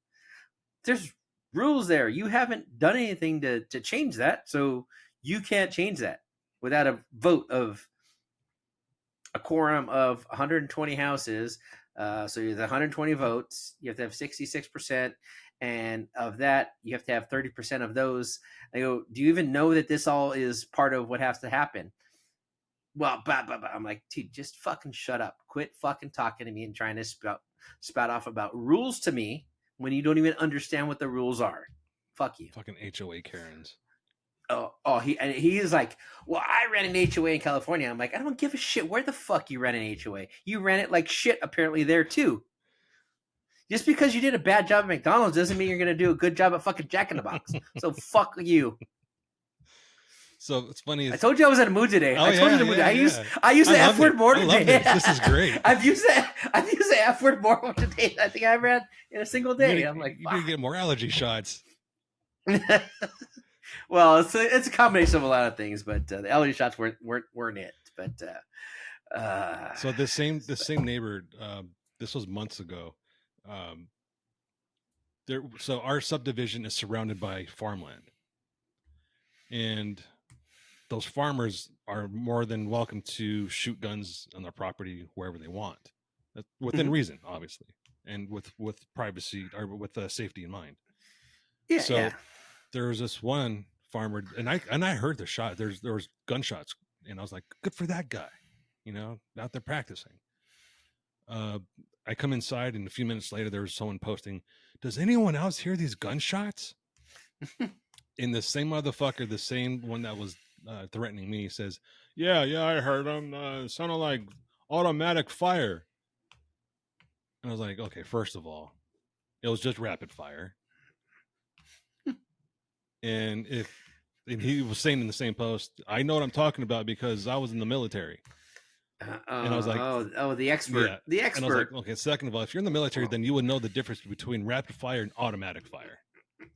There's rules there. You haven't done anything to change that, so you can't change that without a vote of a quorum of 120 houses. So you have 120 votes. You have to have 66%, and of that, you have to have 30% of those. I go, do you even know that this all is part of what has to happen? Well, I'm like, dude, just fucking shut up. Quit fucking talking to me and trying to spout off about rules to me when you don't even understand what the rules are. Fuck you. Fucking HOA Karens. He is like, well, I ran an HOA in California. I'm like, I don't give a shit where the fuck you ran an HOA. You ran it like shit apparently there too. Just because you did a bad job at McDonald's doesn't mean you're going to do a good job at fucking Jack in the Box. So fuck you. So it's funny. I told you I was in a mood today. I told you the mood. I use the F word more today. This is great. I've used the F word more today. I think I ran in a single day. I'm like, you need to get more allergy shots. Well, it's a combination of a lot of things, but the allergy shots weren't it. But so the same neighbor. This was months ago. So our subdivision is surrounded by farmland, and those farmers are more than welcome to shoot guns on their property wherever they want, within Mhm. reason, obviously, and with privacy or with safety in mind. Yeah, So yeah. there's this one farmer, and I heard the shot. There was gunshots, and I was like, good for that guy, out there practicing. I come inside, and a few minutes later, there was someone posting, "Does anyone else hear these gunshots?" And the same motherfucker, the same one that was threatening me, says, "Yeah, I heard them. It sounded like automatic fire." And I was like, "Okay, first of all, it was just rapid fire." And he was saying in the same post, "I know what I'm talking about because I was in the military." And I was like, The expert, "Yeah." the And I was like, expert. "Okay, second of all, if you're in the military, then you would know the difference between rapid fire and automatic fire."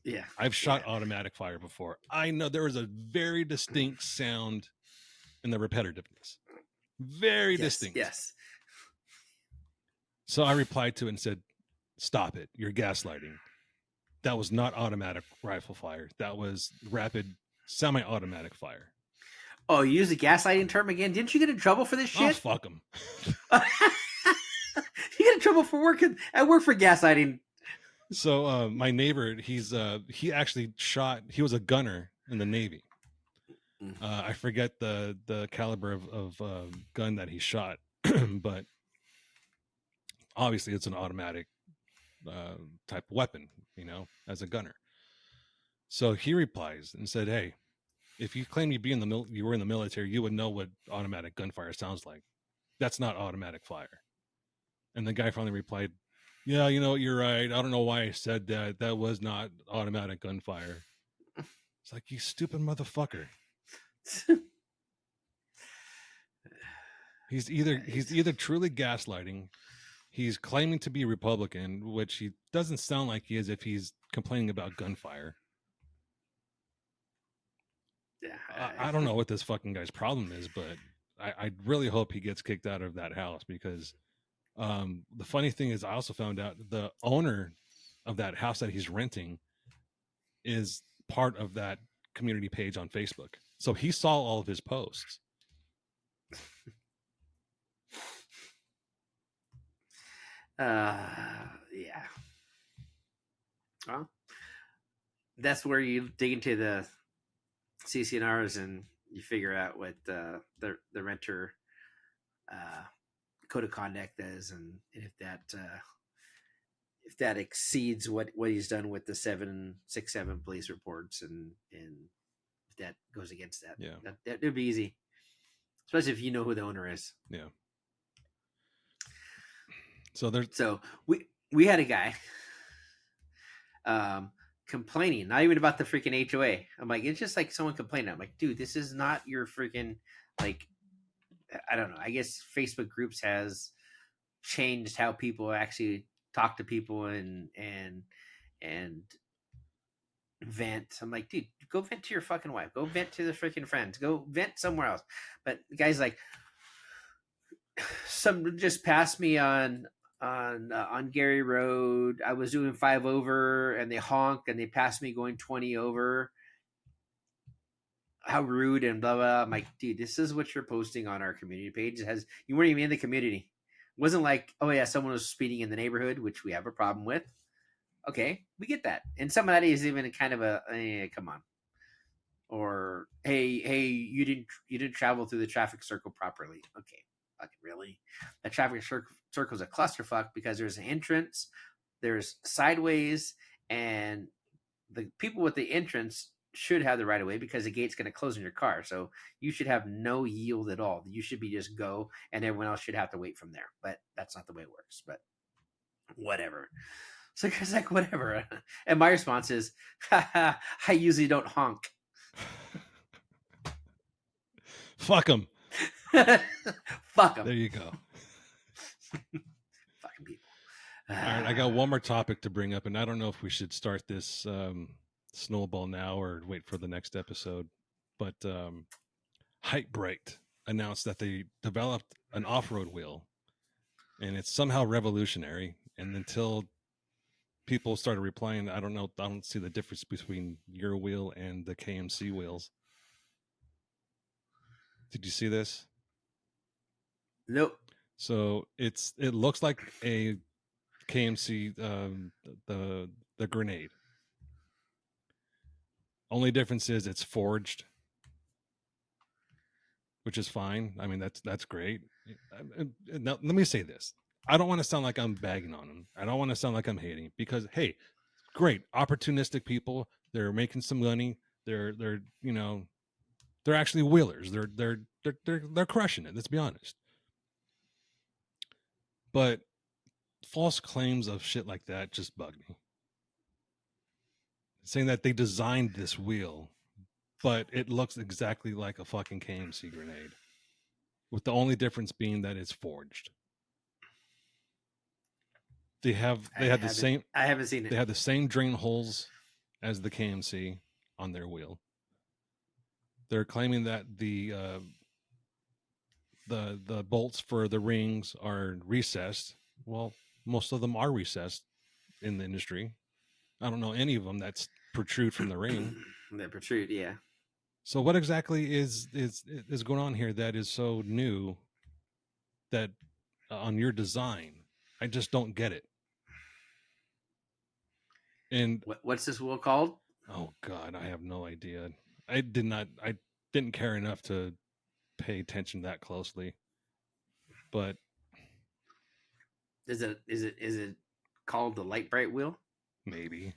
Yeah, I've shot automatic fire before. I know there was a very distinct sound in the repetitiveness. Very yes, distinct. yes. So I replied to it and said, "Stop it. You're gaslighting. That was not automatic rifle fire. That was rapid semi-automatic fire." Oh, you use the gaslighting term again? Didn't you get in trouble for this Oh, shit? fuck him. You get in trouble for working at work for gaslighting. So my neighbor, he actually shot. He was a gunner in the Navy. I forget the caliber of gun that he shot, but obviously it's an automatic type of weapon, as a gunner. So he replies and said, "Hey, if you claim you were in the military, you would know what automatic gunfire sounds like. That's not automatic fire." And the guy finally replied, "Yeah, you're right. I don't know why I said that. That was not automatic gunfire." It's like, you stupid motherfucker. He's either truly gaslighting, he's claiming to be Republican, which he doesn't sound like he is if he's complaining about gunfire. Yeah, I don't know what this fucking guy's problem is, but I really hope he gets kicked out of that house, because the funny thing is, I also found out the owner of that house that he's renting is part of that community page on Facebook. So he saw all of his posts. Yeah. Well, that's where you dig into the CCNRs and you figure out what the renter code of conduct is, and if that exceeds what he's done with the 767 police reports, and if that goes against that, Yeah, that would be easy, especially if you know who the owner is. yeah. So we had a guy complaining, not even about the freaking HOA. I'm like, it's just like someone complaining. I'm like, dude, this is not your freaking, like, I don't know. I guess Facebook groups has changed how people actually talk to people and vent. I'm like, dude, go vent to your fucking wife. Go vent to the freaking friends. Go vent somewhere else. But the guy's like, some just passed me on Gary Road. I was doing 5 over and they honked and they passed me going 20 over. How rude and blah blah. I'm like, dude, this is what you're posting on our community page. It has, you weren't even in the community. It wasn't like, oh yeah, someone was speeding in the neighborhood, which we have a problem with. Okay, we get that. And some of that is even kind of a come on. Or hey, you didn't travel through the traffic circle properly. Okay, fucking really? That traffic circle is a clusterfuck because there's an entrance, there's sideways, and the people with the entrance should have the right of way because the gate's going to close on your car. So you should have no yield at all. You should be just go, and everyone else should have to wait from there. But that's not the way it works. But whatever. So it's like whatever. And my response is, I usually don't honk. fuck him. Fuck them. There you go. Fucking people. All right, I got one more topic to bring up, and I don't know if we should start this snowball now or wait for the next episode. But Hypebrite announced that they developed an off-road wheel, and it's somehow revolutionary. And until people started replying, I don't know, I don't see the difference between your wheel and the KMC wheels. Did you see this? Nope. So it looks like a KMC the grenade. Only difference is it's forged, which is fine. I mean that's great. Now let me say this: I don't want to sound like I'm bagging on them. I don't want to sound like I'm hating because hey, great opportunistic people. They're making some money. They're they're actually wheelers. They're crushing it. Let's be honest. But false claims of shit like that just bug me. Saying that they designed this wheel, but it looks exactly like a fucking KMC grenade, with the only difference being that it's forged. They had the same. I haven't seen it. They had the same drain holes as the KMC on their wheel. They're claiming that the bolts for the rings are recessed. Well, most of them are recessed in the industry. I don't know any of them that's protrude from the ring. They protrude, yeah. So what exactly is going on here that is so new that on your design? I just don't get it. And what's this wheel called? Oh God, I have no idea. I didn't care enough to pay attention that closely. But is it called the Light Bright wheel? Maybe.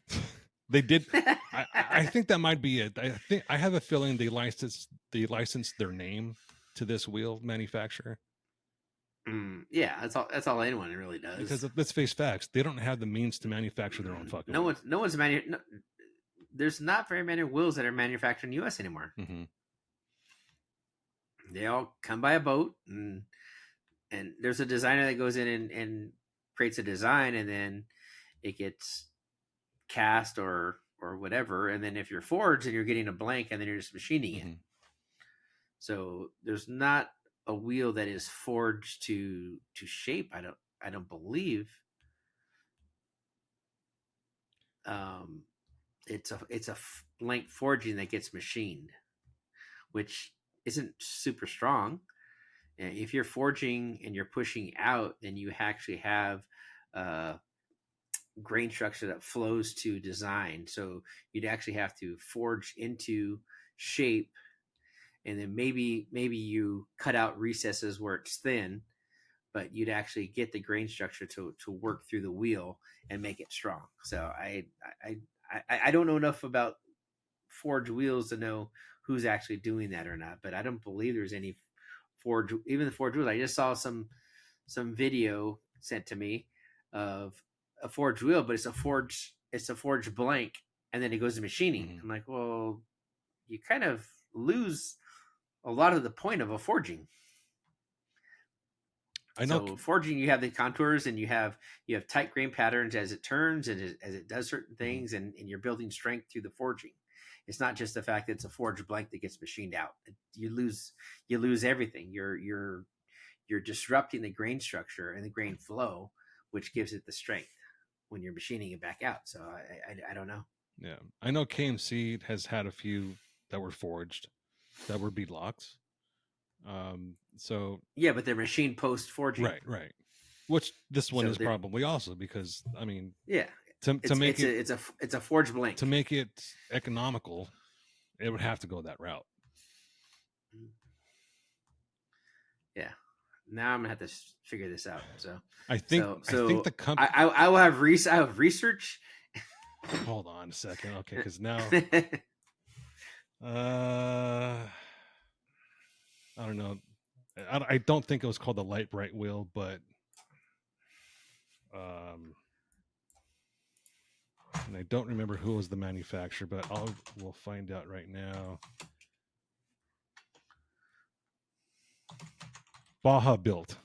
They did. I think that might be it. I have a feeling they licensed their name to this wheel manufacturer. Yeah, that's all anyone really does. Because let's face facts, they don't have the means to manufacture their own fucking. There's not very many wheels that are manufactured in the U.S. anymore. Mm-hmm. They all come by a boat, and there's a designer that goes in and creates a design, and then it gets cast or whatever, and then if you're forged, and you're getting a blank, and then you're just machining it. So there's not a wheel that is forged to shape. I don't believe. It's a blank forging that gets machined, which isn't super strong. If you're forging and you're pushing out, then you actually have grain structure that flows to design. So you'd actually have to forge into shape, and then maybe you cut out recesses where it's thin, but you'd actually get the grain structure to work through the wheel and make it strong. So I don't know enough about forged wheels to know who's actually doing that or not, but I don't believe there's any even the forged wheels. I just saw some video sent to me of a forged wheel, but it's a forged blank, and then it goes to machining. Mm-hmm. I'm like, well, you kind of lose a lot of the point of a forging. I know. So forging, you have the contours, and you have tight grain patterns as it turns and as it does certain things, and you're building strength through the forging. It's not just the fact that it's a forged blank that gets machined out. You lose everything. You're disrupting the grain structure and the grain flow, which gives it the strength when you're machining it back out. So I don't know. Yeah, I know KMC has had a few that were forged, that were beadlocks. So yeah, but they're machine post forging, right. Which this one is probably also, because I mean, yeah, to make it's a forged blank. To make it economical, it would have to go that route. Yeah. Now I'm gonna have to figure this out. So I think the company. I will have research. Hold on a second, okay? Because now, I don't know. I don't think it was called the Light Bright wheel, but and I don't remember who was the manufacturer, but we'll find out right now. Baja built.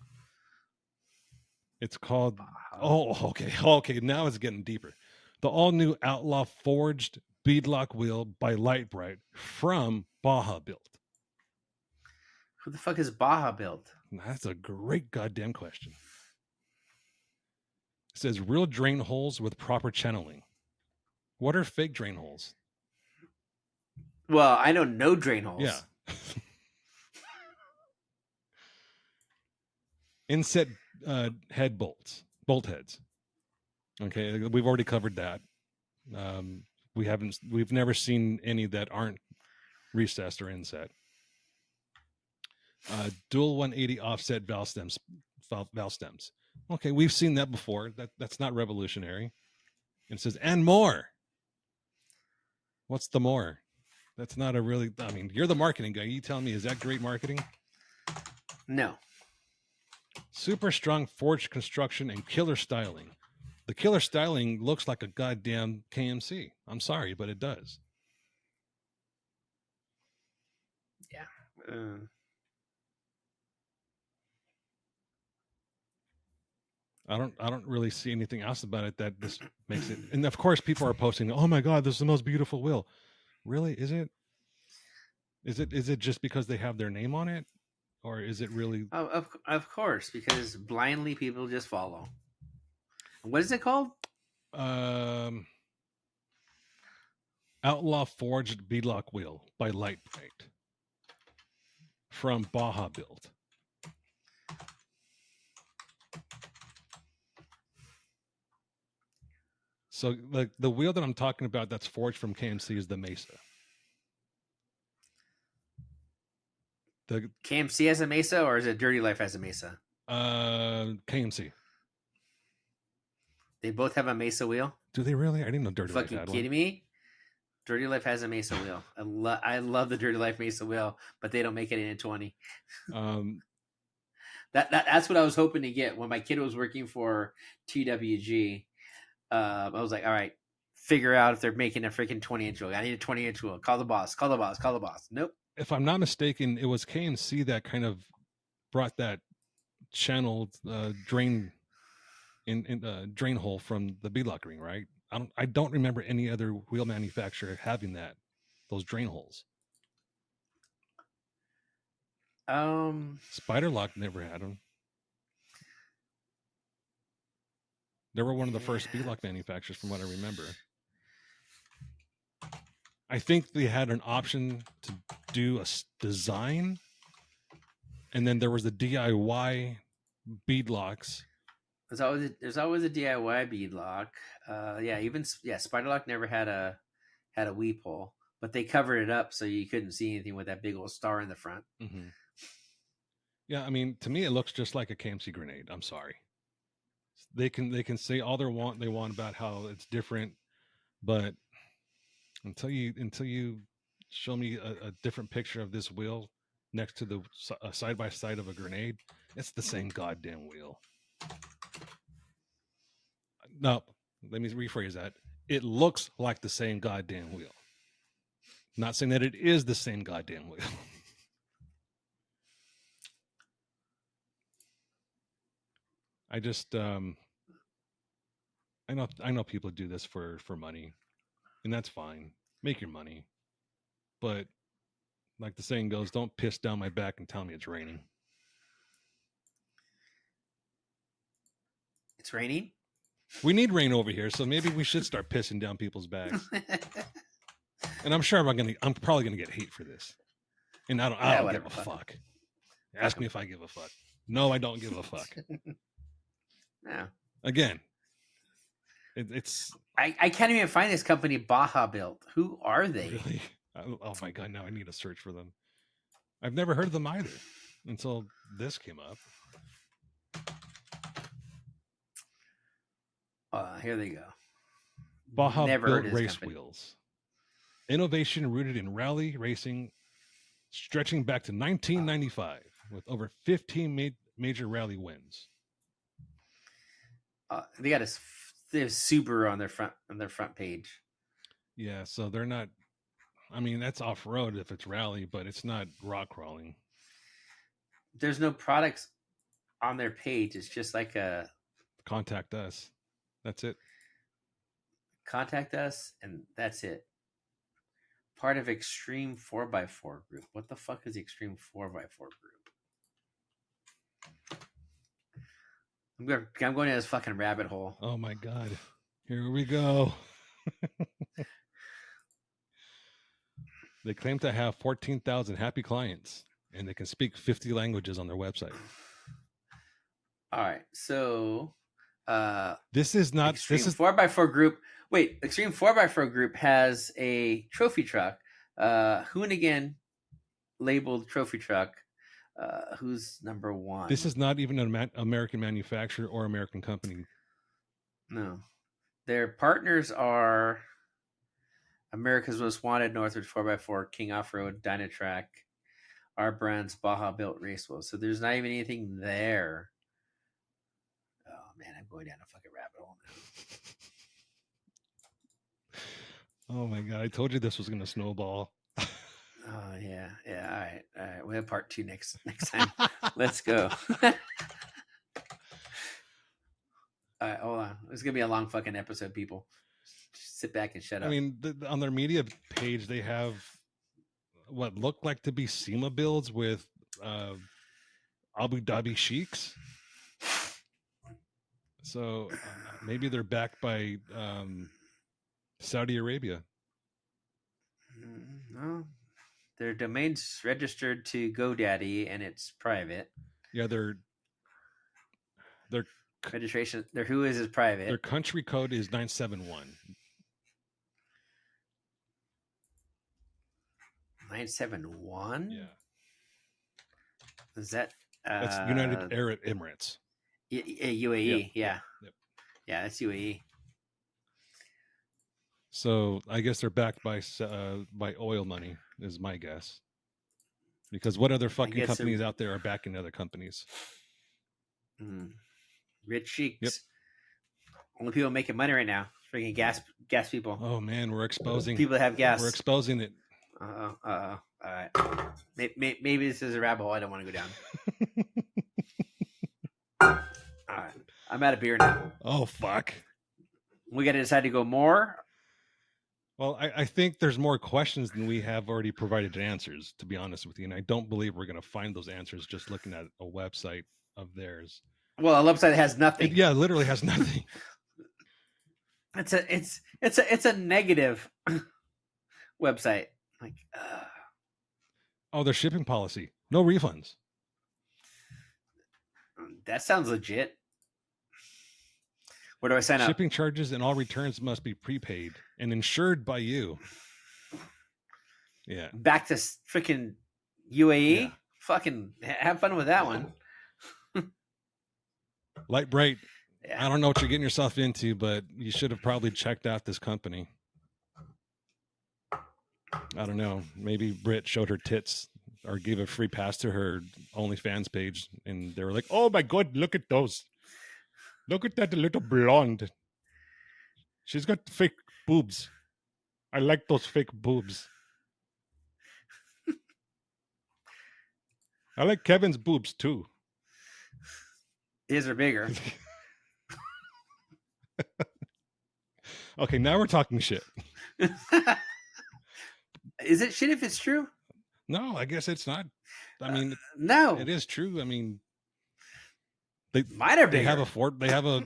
It's called. Baja. Oh, okay. Now it's getting deeper. The all-new Outlaw forged beadlock wheel by Light Bright from Baja built. Who the fuck is Baja built? That's a great goddamn question. It says real drain holes with proper channeling. What are fake drain holes? Well, I know no drain holes. Yeah. Inset bolt heads. Okay, we've already covered that. We've never seen any that aren't recessed or inset. Dual 180 offset valve stems. Okay, we've seen that before. That's not revolutionary. It says and more. What's the more? That's not a really. I mean, you're the marketing guy. You tell me, is that great marketing? No. Super strong forged construction and killer styling. The killer styling looks like a goddamn KMC. I'm sorry, but it does. Yeah. I don't really see anything else about it that this makes it. And of course, people are posting, "Oh my god, this is the most beautiful wheel." Really? Is it? Is it just because they have their name on it, or is it really? Of course, because blindly people just follow. What is it called? Outlaw Forged Beadlock Wheel by Lightbright from Baja Build. So the wheel that I'm talking about that's forged from KMC is the Mesa. The KMC has a Mesa, or is it Dirty Life has a Mesa? KMC. They both have a Mesa wheel. Do they really? I didn't know Dirty Life had one. Fucking kidding me? Dirty Life has a Mesa wheel. I love the Dirty Life Mesa wheel, but they don't make it in a 20. That's what I was hoping to get when my kid was working for TWG. I was like, all right, figure out if they're making a freaking 20-inch wheel. I need a 20-inch wheel. Call the boss. Nope. If I'm not mistaken, it was KMC that kind of brought that channeled drain drain hole from the beadlock ring, right? I don't remember any other wheel manufacturer having those drain holes. Spiderlock never had them. They were one of the first beadlock manufacturers, from what I remember. I think they had an option to do a design, and then there was the DIY beadlocks. There's always a DIY beadlock. Spiderlock never had a weep hole, but they covered it up so you couldn't see anything with that big old star in the front. Mm-hmm. Yeah, I mean, to me, it looks just like a KMC grenade. I'm sorry. They can say all they want about how it's different, but until you show me a different picture of this wheel next to the side by side of a grenade, it's the same goddamn wheel. No, let me rephrase that. It looks like the same goddamn wheel. Not saying that it is the same goddamn wheel. I just I know people do this for money, and that's fine. Make your money. But like the saying goes, don't piss down my back and tell me it's raining. It's raining? We need rain over here, so maybe we should start pissing down people's backs. And I'm sure I'm probably gonna get hate for this. And I don't give a fuck. Ask me if I give a fuck. No, I don't give a fuck. No. Again, it's. I can't even find this company, Baja Built. Who are they? Really? Oh my god! Now I need to search for them. I've never heard of them either until this came up. Here they go. Baja Built race wheels. Innovation rooted in rally racing, stretching back to 1995, with over 15 major rally wins. They have Subaru on their front page. Yeah, so they're not. I mean, that's off road if it's rally, but it's not rock crawling. There's no products on their page. It's just like a contact us. That's it. Contact us, and that's it. Part of Extreme 4x4 group. What the fuck is the Extreme 4x4 group? I'm going to this fucking rabbit hole. Oh my god. Here we go. They claim to have 14,000 happy clients, and they can speak 50 languages on their website. All right. So, This is not. Extreme This is 4x4 group. Wait, Extreme 4x4 group has a trophy truck. Hoonigan labeled trophy truck. Who's number one? This is not even an American manufacturer or American company. No. Their partners are America's Most Wanted, Northridge 4x4, King Off Road, Dynatrack, Our Brands, Baja Built Racewell. So there's not even anything there. Oh man, I'm going down a fucking rabbit hole now. Oh my god! I told you this was going to snowball. Oh yeah. All right. We have part 2 next time. Let's go. All right, hold on. It's gonna be a long fucking episode, people. Just sit back and shut up. I mean, on their media page, they have what look like to be SEMA builds with Abu Dhabi sheiks. So maybe they're backed by Saudi Arabia. No, their domain's registered to GoDaddy and it's private. Yeah, their registration. Their Whois is private. Their country code is 971. 971. Yeah, is that? That's United Arab Emirates. UAE. Yep. Yeah, that's UAE. So I guess they're backed by oil money, is my guess. Because what other fucking companies out there are backing other companies? Rich sheiks. Yep. Only people making money right now. Freaking gas people. Oh man, we're exposing people that have gas. We're exposing it. All right. Maybe this is a rabbit hole I don't want to go down. All right. I'm out of beer now. Oh fuck. We got to decide to go more. Well, I think there's more questions than we have already provided answers, to be honest with you. And I don't believe we're going to find those answers just looking at a website of theirs. Well, a website has nothing. It literally has nothing. It's a negative website. Like, oh, their shipping policy, no refunds. That sounds legit. Where do I sign up? Shipping charges and all returns must be prepaid and insured by you. Yeah. Back to freaking UAE. Yeah. Fucking have fun with that one. Light Bright. Yeah. I don't know what you're getting yourself into, but you should have probably checked out this company. I don't know. Maybe Britt showed her tits or gave a free pass to her OnlyFans page, and they were like, "Oh my god, look at those! Look at that little blonde. She's got fake boobs. I like those fake boobs. I like Kevin's boobs too. His are bigger." Okay, now we're talking shit. Is it shit if it's true? No, I guess it's not. I mean, no, it is true. I mean, mine are bigger. They have a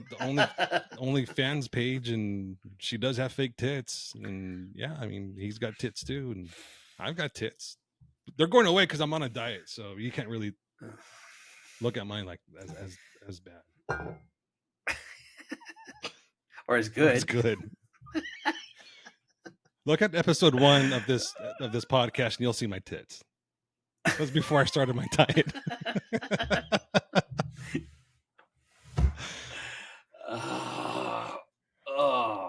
OnlyFans page, and she does have fake tits. And yeah, I mean, he's got tits too, and I've got tits. They're going away because I'm on a diet, so you can't really look at mine like as bad or as good. It's good. Look at episode 1 of this podcast, and you'll see my tits. That was before I started my diet.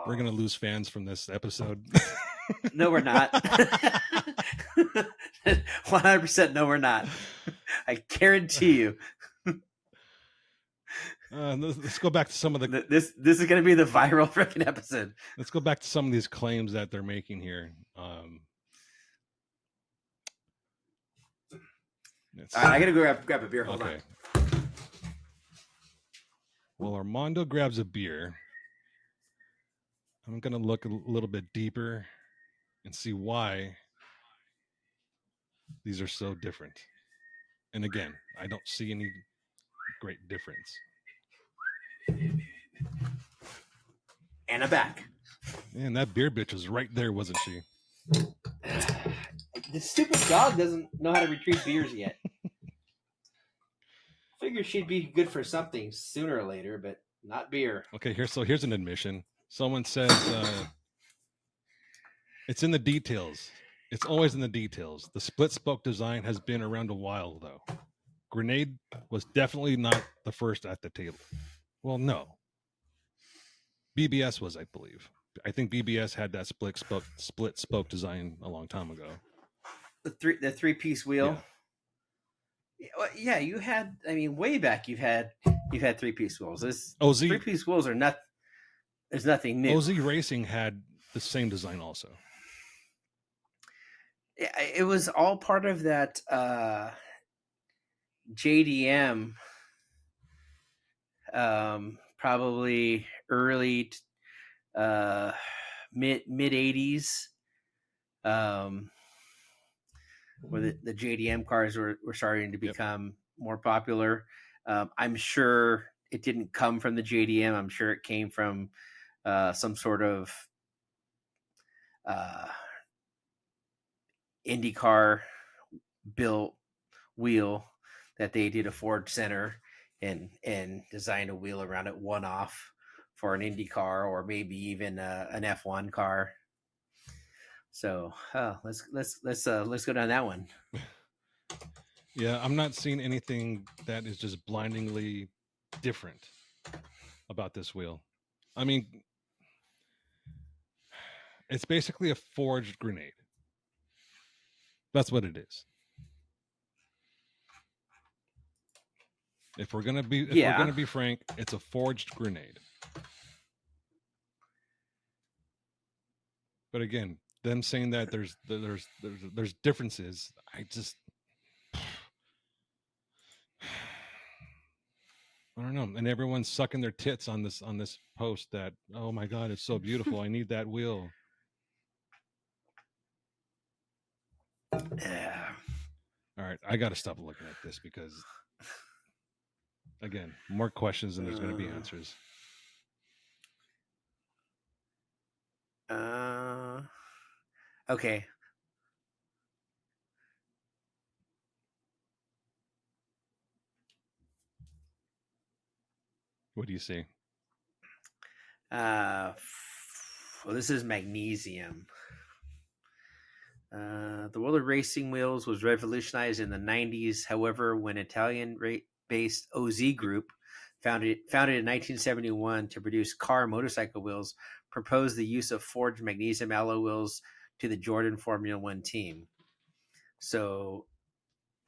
We're gonna lose fans from this episode. No, we're not. 100% no, we're not. I guarantee you. Let's go back to some of the. This is going to be the viral freaking episode. Let's go back to some of these claims that they're making here. All right, I got to go grab a beer. Hold on. Well, Armando grabs a beer. I'm going to look a little bit deeper and see why these are so different. And again, I don't see any great difference. And I'm back. Man, that beer bitch was right there, wasn't she? The stupid dog doesn't know how to retrieve beers yet. Figured she'd be good for something sooner or later, but not beer. Okay, here's an admission. Someone says it's in the details. It's always in the details. The split spoke design has been around a while, though. Grenade was definitely not the first at the table. Well, no. BBS was, I believe. I think BBS had that split spoke design a long time ago. The 3-piece wheel. Yeah, you had. I mean, way back you've had 3-piece wheels. This OZ 3-piece wheels are not. There's nothing new. OZ Racing had the same design also. It was all part of that JDM. Probably early mid 80s. Where the JDM cars were starting to become more popular. I'm sure it didn't come from the JDM. I'm sure it came from some sort of IndyCar built wheel that they did a Ford Center and designed a wheel around it one off for an IndyCar or maybe even an F1 car. So let's go down that one. Yeah, I'm not seeing anything that is just blindingly different about this wheel. I mean, it's basically a forged grenade. That's what it is. If we're gonna be frank, it's a forged grenade. But again, them saying that there's differences, I don't know. And everyone's sucking their tits on this post that, oh my God, it's so beautiful. I need that wheel. Yeah. All right, I got to stop looking at this because, again, more questions than there's going to be answers. Okay. What do you see? Well, this is magnesium. The world of racing wheels was revolutionized in the 90s. However, when Italian-based OZ Group, founded in 1971 to produce car motorcycle wheels, proposed the use of forged magnesium alloy wheels to the Jordan Formula One team. So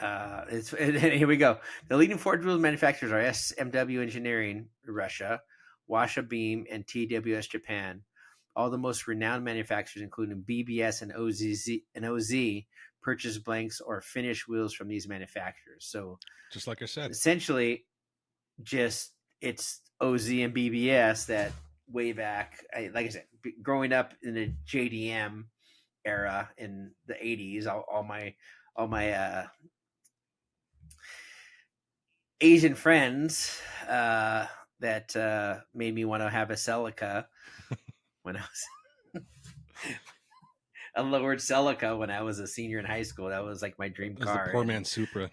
here we go. The leading forged wheel manufacturers are SMW Engineering, Russia, Washa Beam, and TWS Japan. All the most renowned manufacturers, including BBS and OZ, purchase blanks or finish wheels from these manufacturers. So, just like I said, essentially, it's OZ and BBS that way back. Like I said, growing up in the JDM era in the 80s, all my Asian friends that made me want to have a Celica when I was a lowered Celica when I was a senior in high school. That was like my dream car. The poor man's Supra.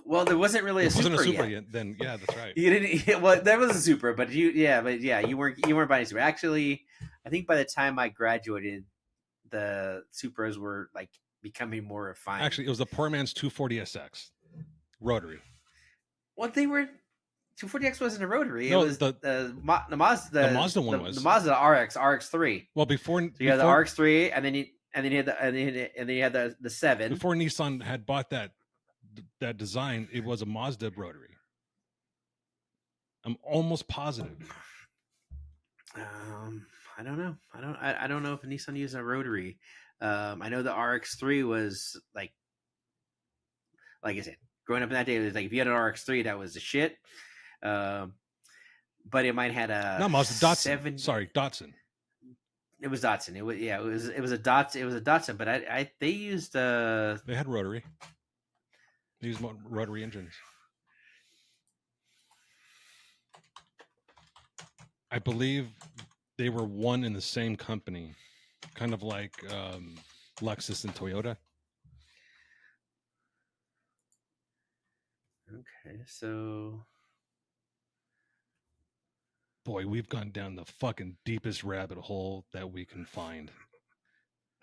Well, there wasn't really a Supra yet. Then yeah, that's right. You didn't. Well, there was a Supra, but you weren't buying a Supra. Actually, I think by the time I graduated, the Supras were like becoming more refined. Actually, it was the poor man's 240SX rotary. What they were. 240X wasn't a rotary. No, it was the Mazda one was the Mazda RX3. Well, before you had the RX3, and then you had the 7. Before Nissan had bought that design, it was a Mazda rotary. I'm almost positive. I don't know. I don't know if Nissan used a rotary. I know the RX3 was like I said, growing up in that day, it was like if you had an RX3, that was the shit. But it might had a Mazda Datsun. Sorry, Datsun. It was Datsun. It was a Datsun. It was a Datsun. But they used they had rotary. They used rotary engines. I believe they were one in the same company, kind of like Lexus and Toyota. Okay, so Boy, we've gone down the fucking deepest rabbit hole that we can find.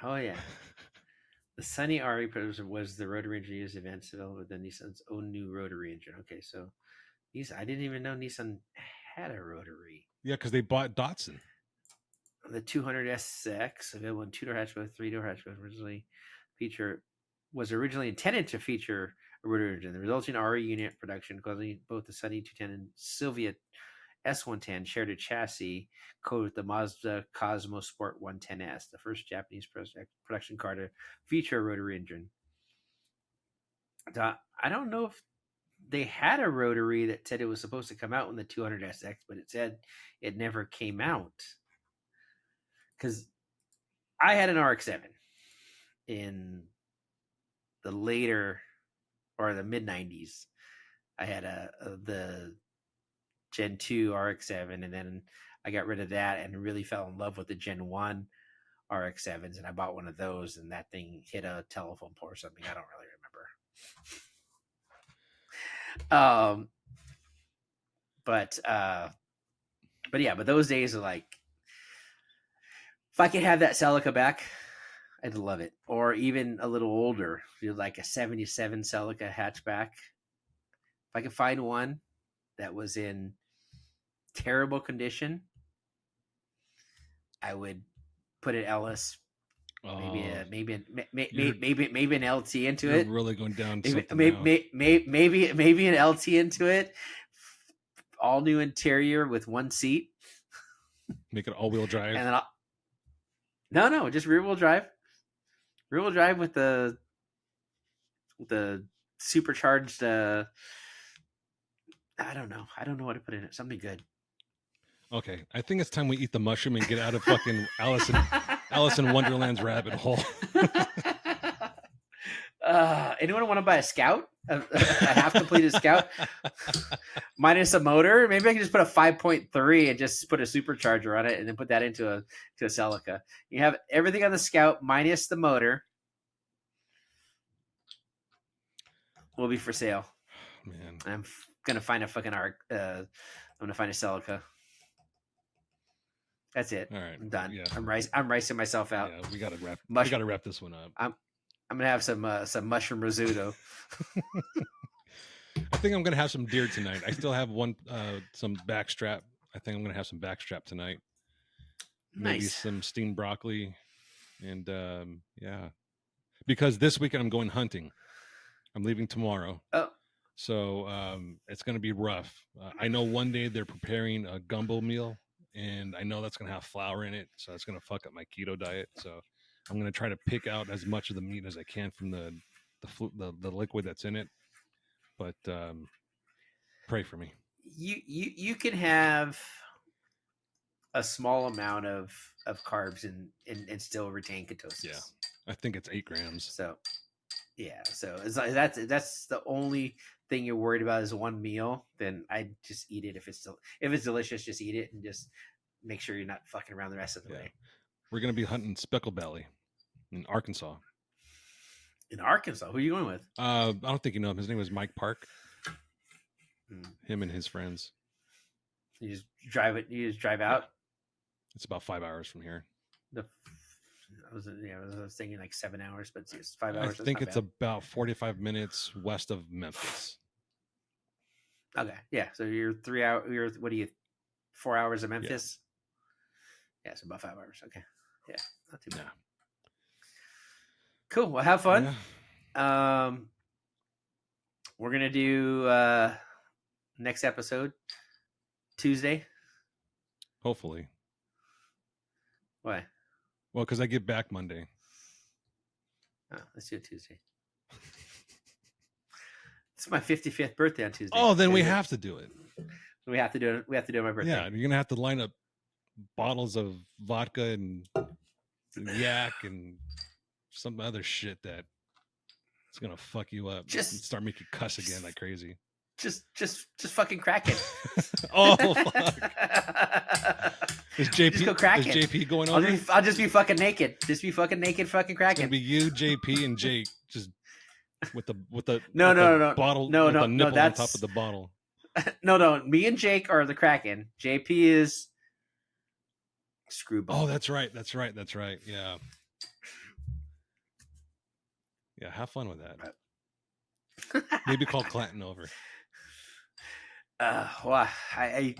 oh yeah, the Sunny RE was the rotary engine used advanced development with the Nissan's own new rotary engine. Okay, so I didn't even know Nissan had a rotary. Yeah, because they bought Datsun. The 200 SX available in 2-door hatchback, 3-door hatchback was originally intended to feature a rotary engine. The resulting RE unit production, causing both the Sunny 210 and Silvia S110 shared a chassis code with the Mazda Cosmo Sport 110S, the first Japanese production car to feature a rotary engine. I don't know if they had a rotary that said it was supposed to come out in the 200SX, but it said it never came out. Because I had an RX-7 in the later or the mid 90s. I had the Gen 2 RX-7, and then I got rid of that and really fell in love with the Gen 1 RX-7s, and I bought one of those, and that thing hit a telephone pole or something. I don't really remember. But those days are like, if I could have that Celica back, I'd love it. Or even a little older, like a 77 Celica hatchback. If I could find one that was in terrible condition, I would put an Ellis, maybe an LT into it. Really going down. Maybe an LT into it. All new interior with one seat. Make it all-wheel drive. And then no, just rear-wheel drive. Rear-wheel drive with the supercharged. I don't know what to put in it. Something good. Okay, I think it's time we eat the mushroom and get out of fucking Alice in Wonderland's rabbit hole. Anyone want to buy a Scout? A half completed Scout minus a motor? Maybe I can just put a 5.3 and just put a supercharger on it, and then put that into a Celica. You have everything on the Scout minus the motor. Will be for sale. Man, I'm gonna find a fucking I'm gonna find a Celica. That's it. all right, I'm done. Yeah. I'm ricing myself out. Yeah, we gotta wrap this one up. I'm gonna have some mushroom risotto. I think I'm gonna have some deer tonight. I still have some backstrap. I think I'm gonna have some backstrap tonight. Maybe Nice. some steamed broccoli, and yeah, because this weekend I'm going hunting. I'm leaving tomorrow. Oh. So it's gonna be rough. I know one day they're preparing a gumbo meal, and I know that's gonna have flour in it, so it's gonna fuck up my keto diet. So I'm gonna try to pick out as much of the meat as I can from the liquid that's in it. But pray for me. You can have a small amount of carbs and still retain ketosis. Yeah, I think it's 8 grams. So yeah, so that's the only thing you're worried about is one meal. Then I just eat it if it's delicious. Just eat it and just make sure you're not fucking around the rest of the way. We're gonna be hunting speckled belly in Arkansas. In Arkansas, who are you going with? I don't think you know him. His name was Mike Park. Him and his friends. You just drive it. You just drive out. It's about 5 hours from here. I was thinking like 7 hours, but it's 5 hours. I think it's about 45 minutes west of Memphis. Okay, yeah. So you're 3 hours. What are you? 4 hours of Memphis. Yeah, so about 5 hours. Okay, yeah, not too bad. Yeah. Cool. Well, have fun. Yeah. We're gonna do next episode Tuesday. Hopefully. Why? Well, because I get back Monday. Oh, let's do it Tuesday. It's my 55th birthday on Tuesday. Oh, then we have to do it. We have to do it. We have to do it on my birthday. Yeah, you're gonna have to line up bottles of vodka and yak and some other shit that it's gonna fuck you up. Just start making you cuss again like crazy. Just fucking crack it. Oh fuck! Is JP? Just go crack it. JP going over? I'll just be fucking naked. Just be fucking naked, fucking cracking. It's gonna be you, JP, and Jake. Just with the No, with no, the no, bottle no, with no, the no. nipple on top That's of the bottle. no. Me and Jake are the Kraken. JP is Screwball. Oh, that's right. That's right. That's right. Yeah. Yeah. Have fun with that. Maybe call Clanton over. Well, I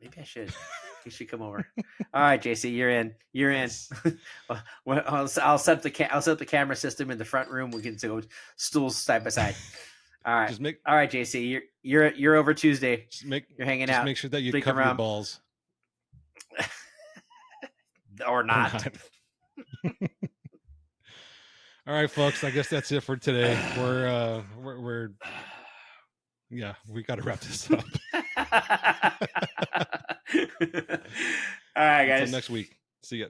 maybe I should. He should come over. All right, JC, you're in. You're in. Yes. Well, I'll set up the camera system in the front room. We can go stools side by side. All right. Just make All right, JC, you're over Tuesday. You're hanging just out. make sure that you drinking cover your rum. balls or not. All right, folks. I guess that's it for today. We're yeah, we got to wrap this up. All right, guys. Until next week. See ya.